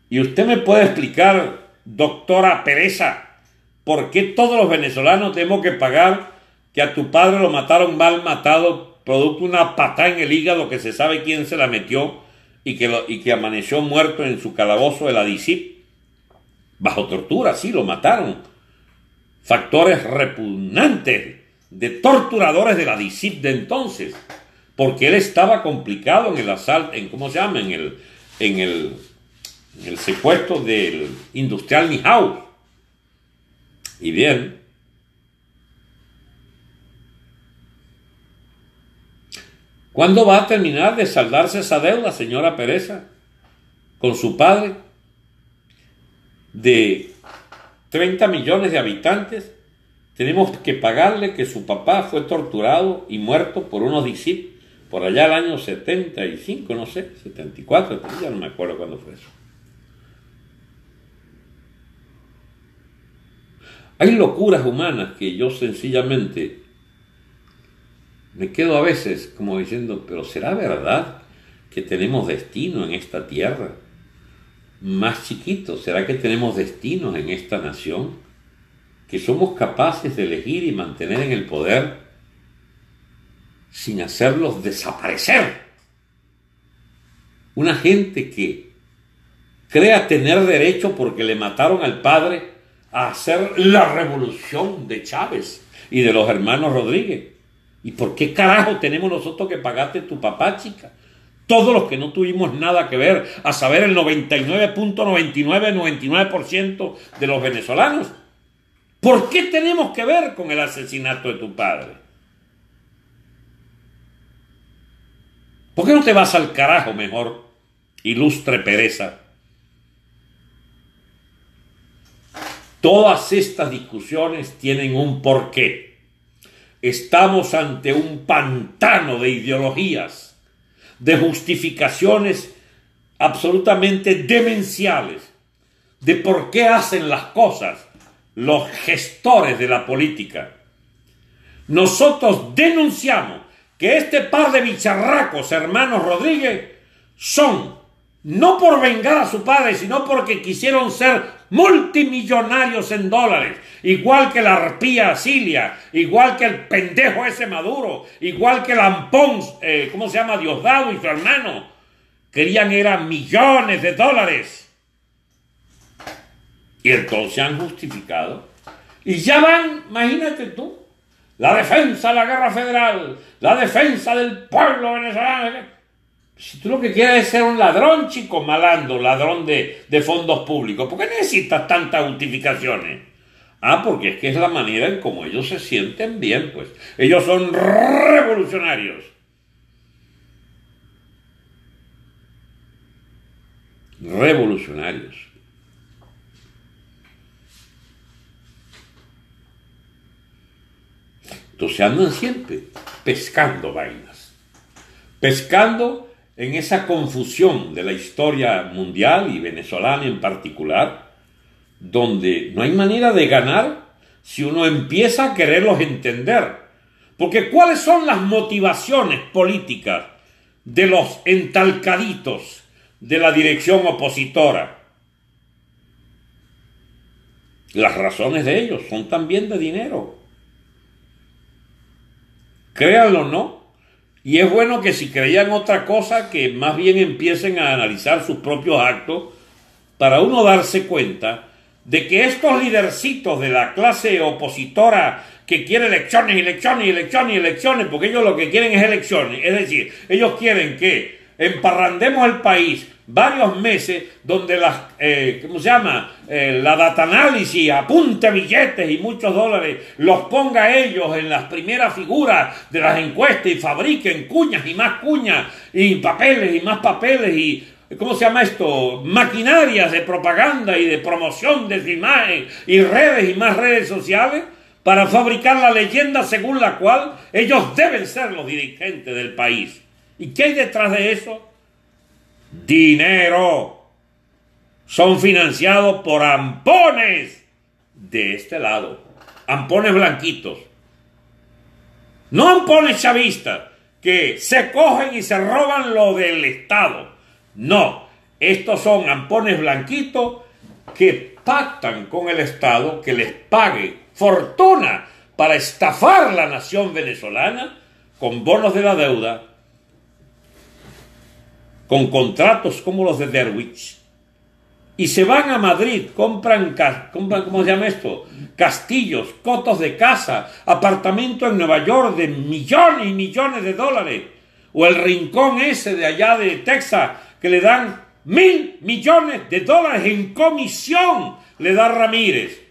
¿Y usted me puede explicar, doctora Pereza, por qué todos los venezolanos tenemos que pagar que a tu padre lo mataron mal matado, producto de una patada en el hígado que se sabe quién se la metió y que amaneció muerto en su calabozo de la DICIP? Bajo tortura, sí, lo mataron. Factores repugnantes de torturadores de la DICIP de entonces, porque él estaba complicado en el asalto, ¿cómo se llama? En el secuestro del industrial Nijau. Y bien, ¿cuándo va a terminar de saldarse esa deuda, señora Pereza, con su padre? De 30 millones de habitantes, tenemos que pagarle que su papá fue torturado y muerto por unos DICIP por allá el año 75, no sé, 74, ya no me acuerdo cuándo fue eso. Hay locuras humanas que yo sencillamente me quedo a veces como diciendo, pero ¿será verdad que tenemos destino en esta tierra? Más chiquito, ¿será que tenemos destinos en esta nación? Que somos capaces de elegir y mantener en el poder sin hacerlos desaparecer. Una gente que crea tener derecho porque le mataron al padre a hacer la revolución de Chávez y de los hermanos Rodríguez. ¿Y por qué carajo tenemos nosotros que pagarte tu papá, chica? Todos los que no tuvimos nada que ver, a saber el 99.99% de los venezolanos. ¿Por qué tenemos que ver con el asesinato de tu padre? ¿Por qué no te vas al carajo mejor, ilustre Pereza? Todas estas discusiones tienen un porqué. Estamos ante un pantano de ideologías, de justificaciones absolutamente demenciales, de por qué hacen las cosas los gestores de la política. Nosotros denunciamos que este par de bicharracos, hermanos Rodríguez, son, no por vengar a su padre, sino porque quisieron ser multimillonarios en dólares, igual que la arpía Cilia, igual que el pendejo ese Maduro, igual que el Ampón, ¿cómo se llama? Diosdado y su hermano, querían eran millones de dólares. Y entonces han justificado. Y ya van, imagínate tú, la defensa de la guerra federal, la defensa del pueblo venezolano. Si tú lo que quieres es ser un ladrón, chico, malandro, ladrón de fondos públicos, ¿por qué necesitas tantas justificaciones? Ah, porque es que es la manera en cómo ellos se sienten bien, pues. Ellos son revolucionarios. Revolucionarios. Entonces andan siempre pescando vainas. Pescando en esa confusión de la historia mundial y venezolana en particular, donde no hay manera de ganar si uno empieza a quererlos entender. Porque ¿cuáles son las motivaciones políticas de los entalcaditos de la dirección opositora? Las razones de ellos son también de dinero. Créanlo o no. Y es bueno que si creían otra cosa, que más bien empiecen a analizar sus propios actos para uno darse cuenta de que estos lidercitos de la clase opositora que quiere elecciones, elecciones, elecciones, elecciones, porque ellos lo que quieren es elecciones, es decir, ellos quieren que emparrandemos el país varios meses donde las, ¿cómo se llama? La data análisis apunte billetes y muchos dólares, los ponga ellos en las primeras figuras de las encuestas y fabriquen cuñas y más cuñas y papeles y más papeles y, ¿cómo se llama esto? Maquinarias de propaganda y de promoción de su imagen y redes y más redes sociales para fabricar la leyenda según la cual ellos deben ser los dirigentes del país. ¿Y qué hay detrás de eso? Dinero. Son financiados por ampones de este lado. Ampones blanquitos. No ampones chavistas que se cogen y se roban lo del Estado. No, estos son ampones blanquitos que pactan con el Estado que les pague fortuna para estafar la nación venezolana con bonos de la deuda, con contratos como los de Derwich, y se van a Madrid, compran ¿cómo se llama esto? Castillos, cotos de casa, apartamentos en Nueva York de millones y millones de dólares, o el rincón ese de allá de Texas, que le dan 1.000 millones de dólares en comisión, le da Ramírez.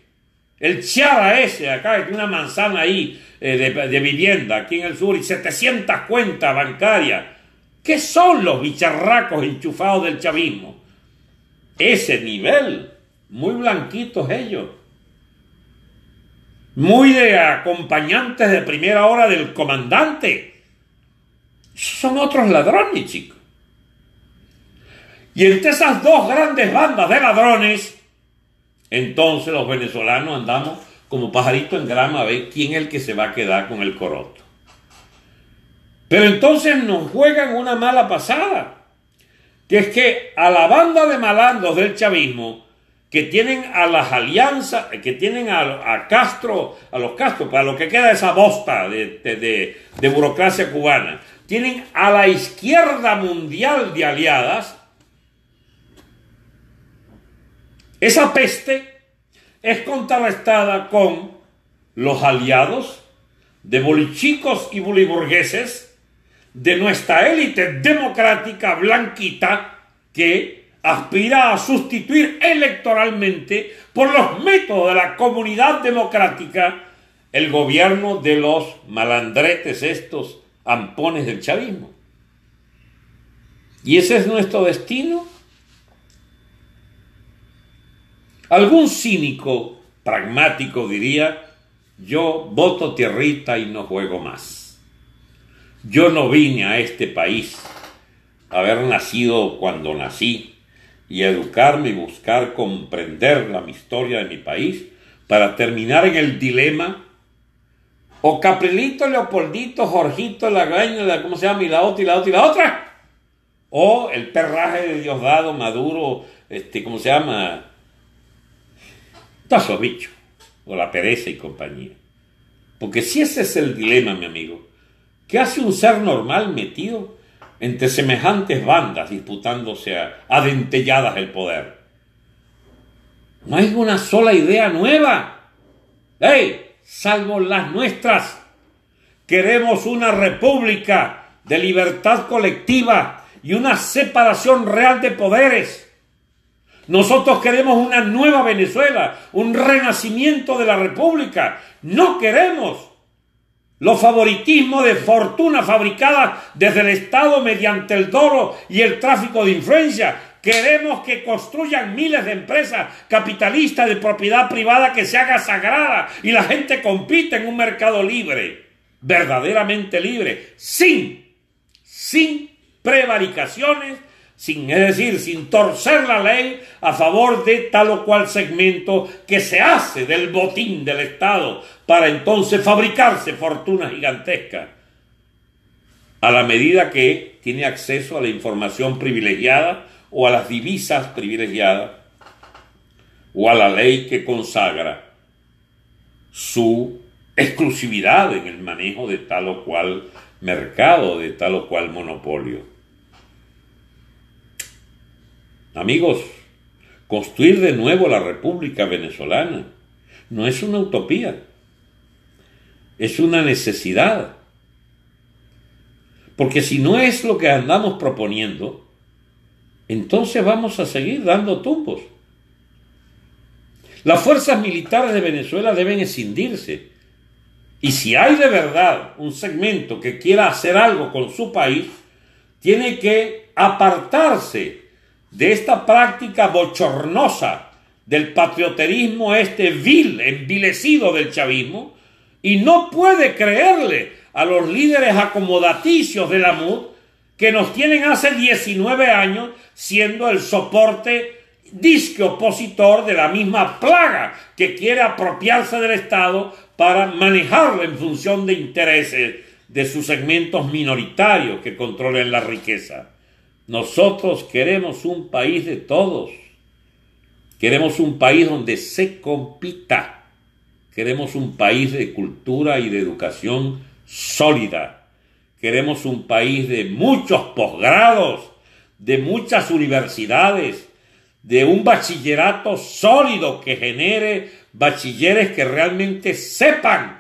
El Chiara ese, acá, que tiene una manzana ahí de vivienda, aquí en el sur, y 700 cuentas bancarias. ¿Qué son los bicharracos enchufados del chavismo? Ese nivel, muy blanquitos ellos. Muy de acompañantes de primera hora del comandante. Son otros ladrones, chicos. Y entre esas dos grandes bandas de ladrones, entonces los venezolanos andamos como pajarito en grama a ver quién es el que se va a quedar con el coroto. Pero entonces nos juegan una mala pasada, que es que a la banda de malandros del chavismo, que tienen a las alianzas, que tienen a Castro, a los Castro, para lo que queda de esa bosta de burocracia cubana, tienen a la izquierda mundial de aliadas. Esa peste es contrarrestada con los aliados de bolichicos y buliburgueses de nuestra élite democrática blanquita que aspira a sustituir electoralmente por los métodos de la comunidad democrática el gobierno de los malandretes, estos ampones del chavismo. ¿Y ese es nuestro destino? Algún cínico pragmático diría: yo voto tierrita y no juego más. Yo no vine a este país a haber nacido cuando nací y educarme y buscar comprender la historia de mi país para terminar en el dilema o Caprilito, Leopoldito, Jorgito, Lagaña, ¿cómo se llama? Y la otra, y la otra, y la otra. O el perraje de Diosdado, Maduro, ¿cómo se llama? Todos esos bichos, o la pereza y compañía. Porque si ese es el dilema, mi amigo, ¿qué hace un ser normal metido entre semejantes bandas disputándose a dentelladas el poder? No hay una sola idea nueva. ¡Ey! Salvo las nuestras. Queremos una república de libertad colectiva y una separación real de poderes. Nosotros queremos una nueva Venezuela, un renacimiento de la república. No queremos los favoritismos de fortuna fabricadas desde el Estado mediante el dolo y el tráfico de influencia. Queremos que construyan miles de empresas capitalistas de propiedad privada que se haga sagrada y la gente compite en un mercado libre, verdaderamente libre, sin prevaricaciones, sin torcer la ley a favor de tal o cual segmento que se hace del botín del Estado para entonces fabricarse fortunas gigantescas a la medida que tiene acceso a la información privilegiada o a las divisas privilegiadas o a la ley que consagra su exclusividad en el manejo de tal o cual mercado, de tal o cual monopolio. Amigos, construir de nuevo la República Venezolana no es una utopía, es una necesidad. Porque si no es lo que andamos proponiendo, entonces vamos a seguir dando tumbos. Las fuerzas militares de Venezuela deben escindirse. Y si hay de verdad un segmento que quiera hacer algo con su país, tiene que apartarse de esta práctica bochornosa del patrioterismo vil, envilecido del chavismo, y no puede creerle a los líderes acomodaticios de la MUD que nos tienen hace 19 años siendo el soporte disque opositor de la misma plaga que quiere apropiarse del Estado para manejarlo en función de intereses de sus segmentos minoritarios que controlen la riqueza. Nosotros queremos un país de todos. Queremos un país donde se compita. Queremos un país de cultura y de educación sólida. Queremos un país de muchos posgrados, de muchas universidades, de un bachillerato sólido que genere bachilleres que realmente sepan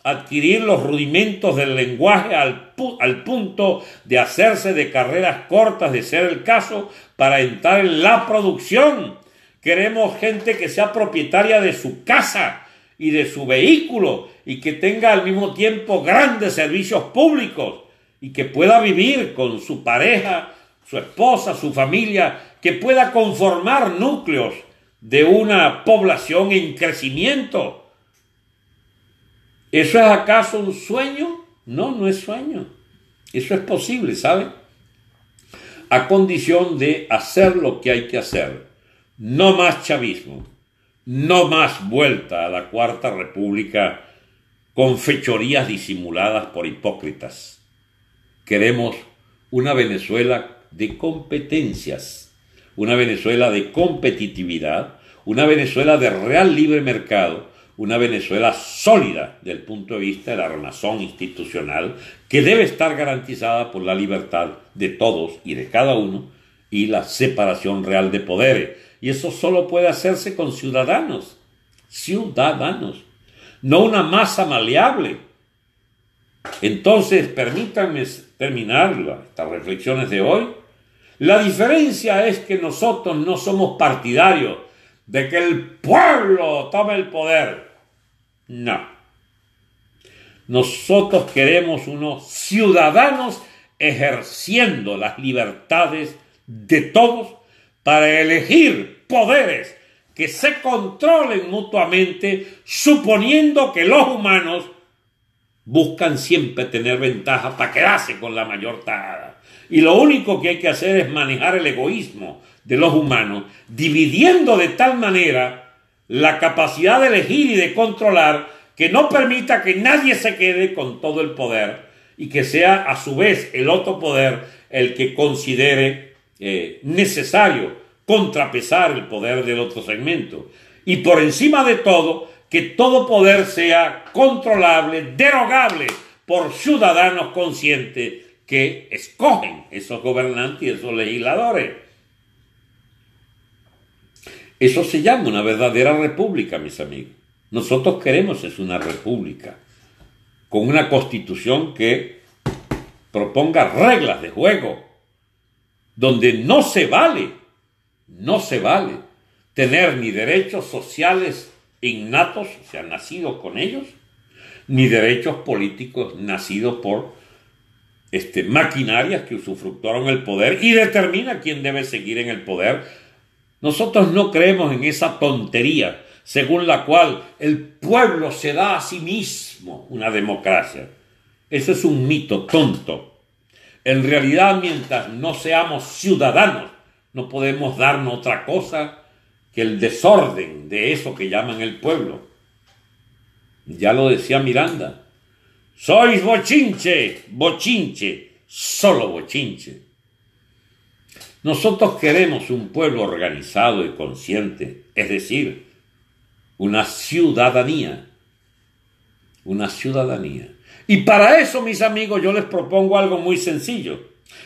adquirir los rudimentos del lenguaje al punto de hacerse de carreras cortas, de ser el caso, para entrar en la producción. Queremos gente que sea propietaria de su casa y de su vehículo y que tenga al mismo tiempo grandes servicios públicos y que pueda vivir con su pareja, su esposa, su familia, que pueda conformar núcleos de una población en crecimiento. ¿Eso es acaso un sueño? No, no es sueño. Eso es posible, ¿sabe? A condición de hacer lo que hay que hacer. No más chavismo. No más vuelta a la Cuarta República con fechorías disimuladas por hipócritas. Queremos una Venezuela de competencias, una Venezuela de competitividad, una Venezuela de real libre mercado, una Venezuela sólida desde el punto de vista de la armazón institucional que debe estar garantizada por la libertad de todos y de cada uno y la separación real de poderes. Y eso solo puede hacerse con ciudadanos, no una masa maleable. Entonces, permítanme terminar estas reflexiones de hoy. La diferencia es que nosotros no somos partidarios de que el pueblo tome el poder. No. Nosotros queremos unos ciudadanos ejerciendo las libertades de todos para elegir poderes que se controlen mutuamente, suponiendo que los humanos buscan siempre tener ventaja para quedarse con la mayor tajada. Y lo único que hay que hacer es manejar el egoísmo de los humanos, dividiendo de tal manera la capacidad de elegir y de controlar que no permita que nadie se quede con todo el poder y que sea a su vez el otro poder el que considere necesario contrapesar el poder del otro segmento. Y por encima de todo, que todo poder sea controlable, derogable por ciudadanos conscientes que escogen esos gobernantes y esos legisladores. Eso se llama una verdadera república, mis amigos. Nosotros queremos es una república con una constitución que proponga reglas de juego, donde no se vale tener ni derechos sociales innatos, o sea, nacidos con ellos, ni derechos políticos nacidos por maquinarias que usufructuaron el poder y determina quién debe seguir en el poder. Nosotros no creemos en esa tontería según la cual el pueblo se da a sí mismo una democracia. Eso es un mito tonto. En realidad, mientras no seamos ciudadanos, no podemos darnos otra cosa que el desorden de eso que llaman el pueblo. Ya lo decía Miranda. Sois bochinche, bochinche, solo bochinche. Nosotros queremos un pueblo organizado y consciente, es decir, una ciudadanía. Una ciudadanía. Y para eso, mis amigos, yo les propongo algo muy sencillo.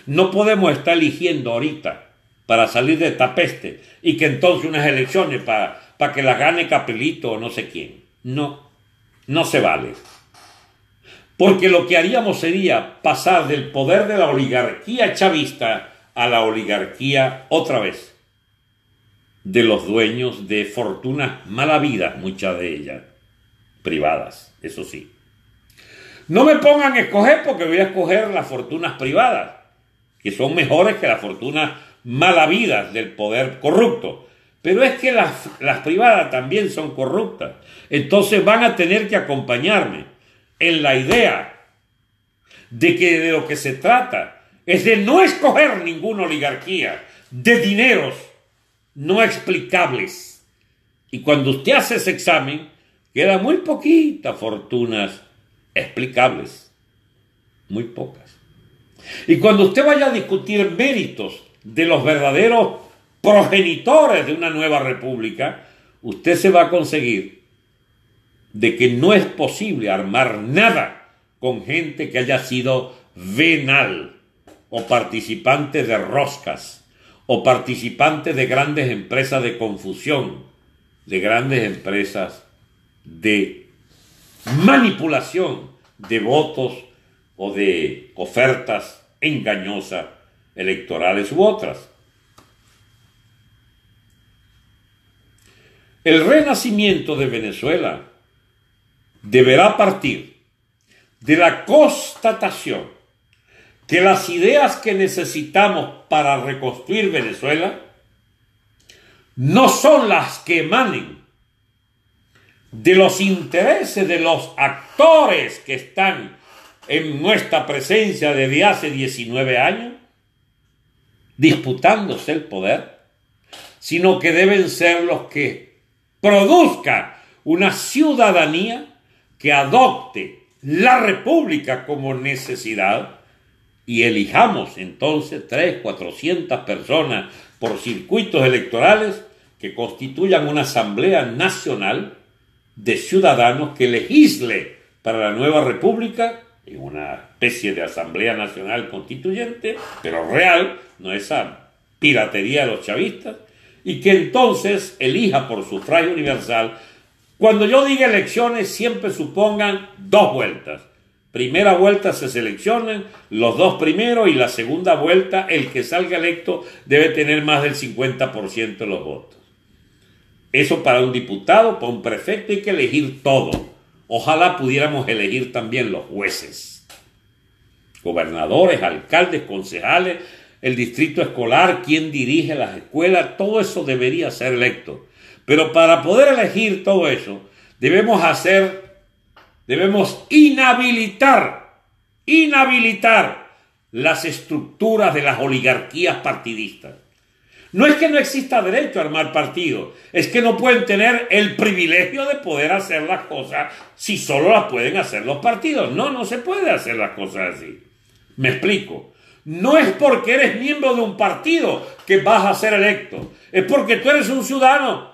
No podemos estar eligiendo ahorita para salir de esta peste y que entonces unas elecciones para que las gane Capelito o no sé quién. No se vale. Porque lo que haríamos sería pasar del poder de la oligarquía chavista a la oligarquía otra vez de los dueños de fortunas mal habidas, muchas de ellas privadas, eso sí. No me pongan a escoger porque voy a escoger las fortunas privadas, que son mejores que las fortunas mal habidas del poder corrupto. Pero es que las privadas también son corruptas. Entonces van a tener que acompañarme en la idea de que de lo que se trata es de no escoger ninguna oligarquía de dineros no explicables. Y cuando usted hace ese examen, quedan muy poquitas fortunas explicables. Muy pocas. Y cuando usted vaya a discutir méritos de los verdaderos progenitores de una nueva república, usted se va a conseguir de que no es posible armar nada con gente que haya sido venal o participante de roscas o participante de grandes empresas de confusión, de grandes empresas de manipulación de votos o de ofertas engañosas electorales u otras. El renacimiento de Venezuela deberá partir de la constatación que las ideas que necesitamos para reconstruir Venezuela no son las que emanen de los intereses de los actores que están en nuestra presencia desde hace 19 años, disputándose el poder, sino que deben ser los que produzcan una ciudadanía que adopte la república como necesidad y elijamos entonces 300, 400 personas por circuitos electorales que constituyan una asamblea nacional de ciudadanos que legisle para la nueva república en una especie de asamblea nacional constituyente, pero real, no esa piratería de los chavistas, y que entonces elija por sufragio universal. Cuando yo diga elecciones, siempre supongan 2 vueltas. Primera vuelta se seleccionan los 2 primeros y la segunda vuelta el que salga electo debe tener más del 50% de los votos. Eso para un diputado, para un prefecto hay que elegir todo. Ojalá pudiéramos elegir también los jueces, gobernadores, alcaldes, concejales, el distrito escolar, quién dirige las escuelas, todo eso debería ser electo. Pero para poder elegir todo eso, debemos inhabilitar las estructuras de las oligarquías partidistas. No es que no exista derecho a armar partidos, es que no pueden tener el privilegio de poder hacer las cosas si solo las pueden hacer los partidos. No se puede hacer las cosas así. Me explico. No es porque eres miembro de un partido que vas a ser electo, es porque tú eres un ciudadano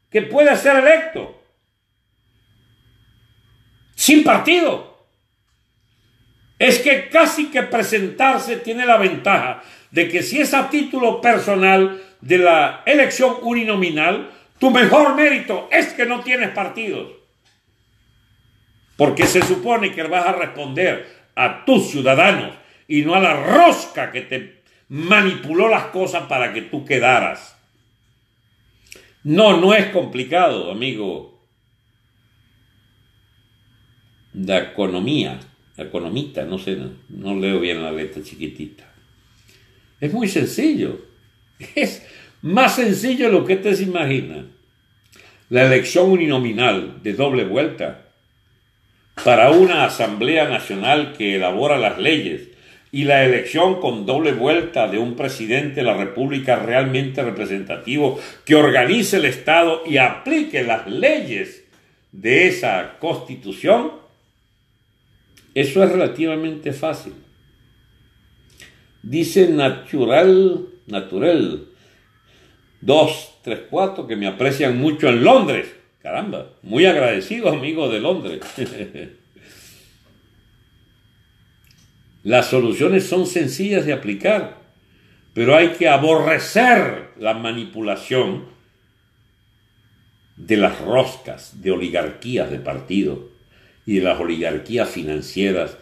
que puede ser electo sin partido. Es que casi que presentarse tiene la ventaja de que si es a título personal de la elección uninominal, tu mejor mérito es que no tienes partidos. Porque se supone que vas a responder a tus ciudadanos y no a la rosca que te manipuló las cosas para que tú quedaras. No es complicado, amigo. La economita, no sé, no leo bien la letra chiquitita. Es muy sencillo. Es más sencillo de lo que te se imagina. La elección uninominal de doble vuelta para una Asamblea Nacional que elabora las leyes y la elección con doble vuelta de un presidente de la República realmente representativo que organice el Estado y aplique las leyes de esa Constitución, eso es relativamente fácil. Dice Naturel 234 que me aprecian mucho en Londres. Caramba, muy agradecido, amigo de Londres. Las soluciones son sencillas de aplicar, pero hay que aborrecer la manipulación de las roscas de oligarquías de partidos y de las oligarquías financieras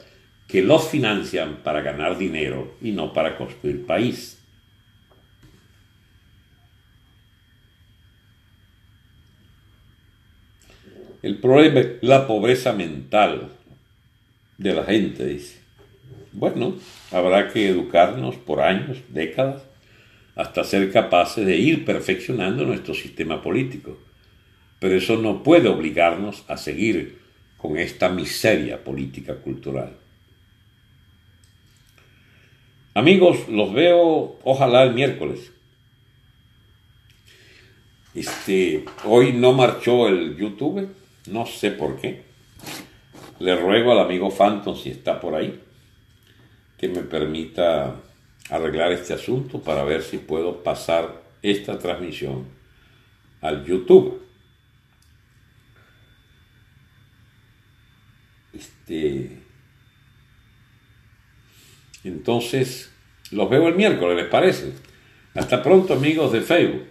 que los financian para ganar dinero y no para construir país. El problema es la pobreza mental de la gente, dice. Bueno, habrá que educarnos por años, décadas, hasta ser capaces de ir perfeccionando nuestro sistema político. Pero eso no puede obligarnos a seguir con esta miseria política cultural. Amigos, los veo ojalá el miércoles. Hoy no marchó el YouTube, no sé por qué. Le ruego al amigo Phantom, si está por ahí, que me permita arreglar este asunto para ver si puedo pasar esta transmisión al YouTube. Entonces, los veo el miércoles, ¿les parece? Hasta pronto, amigos de Facebook.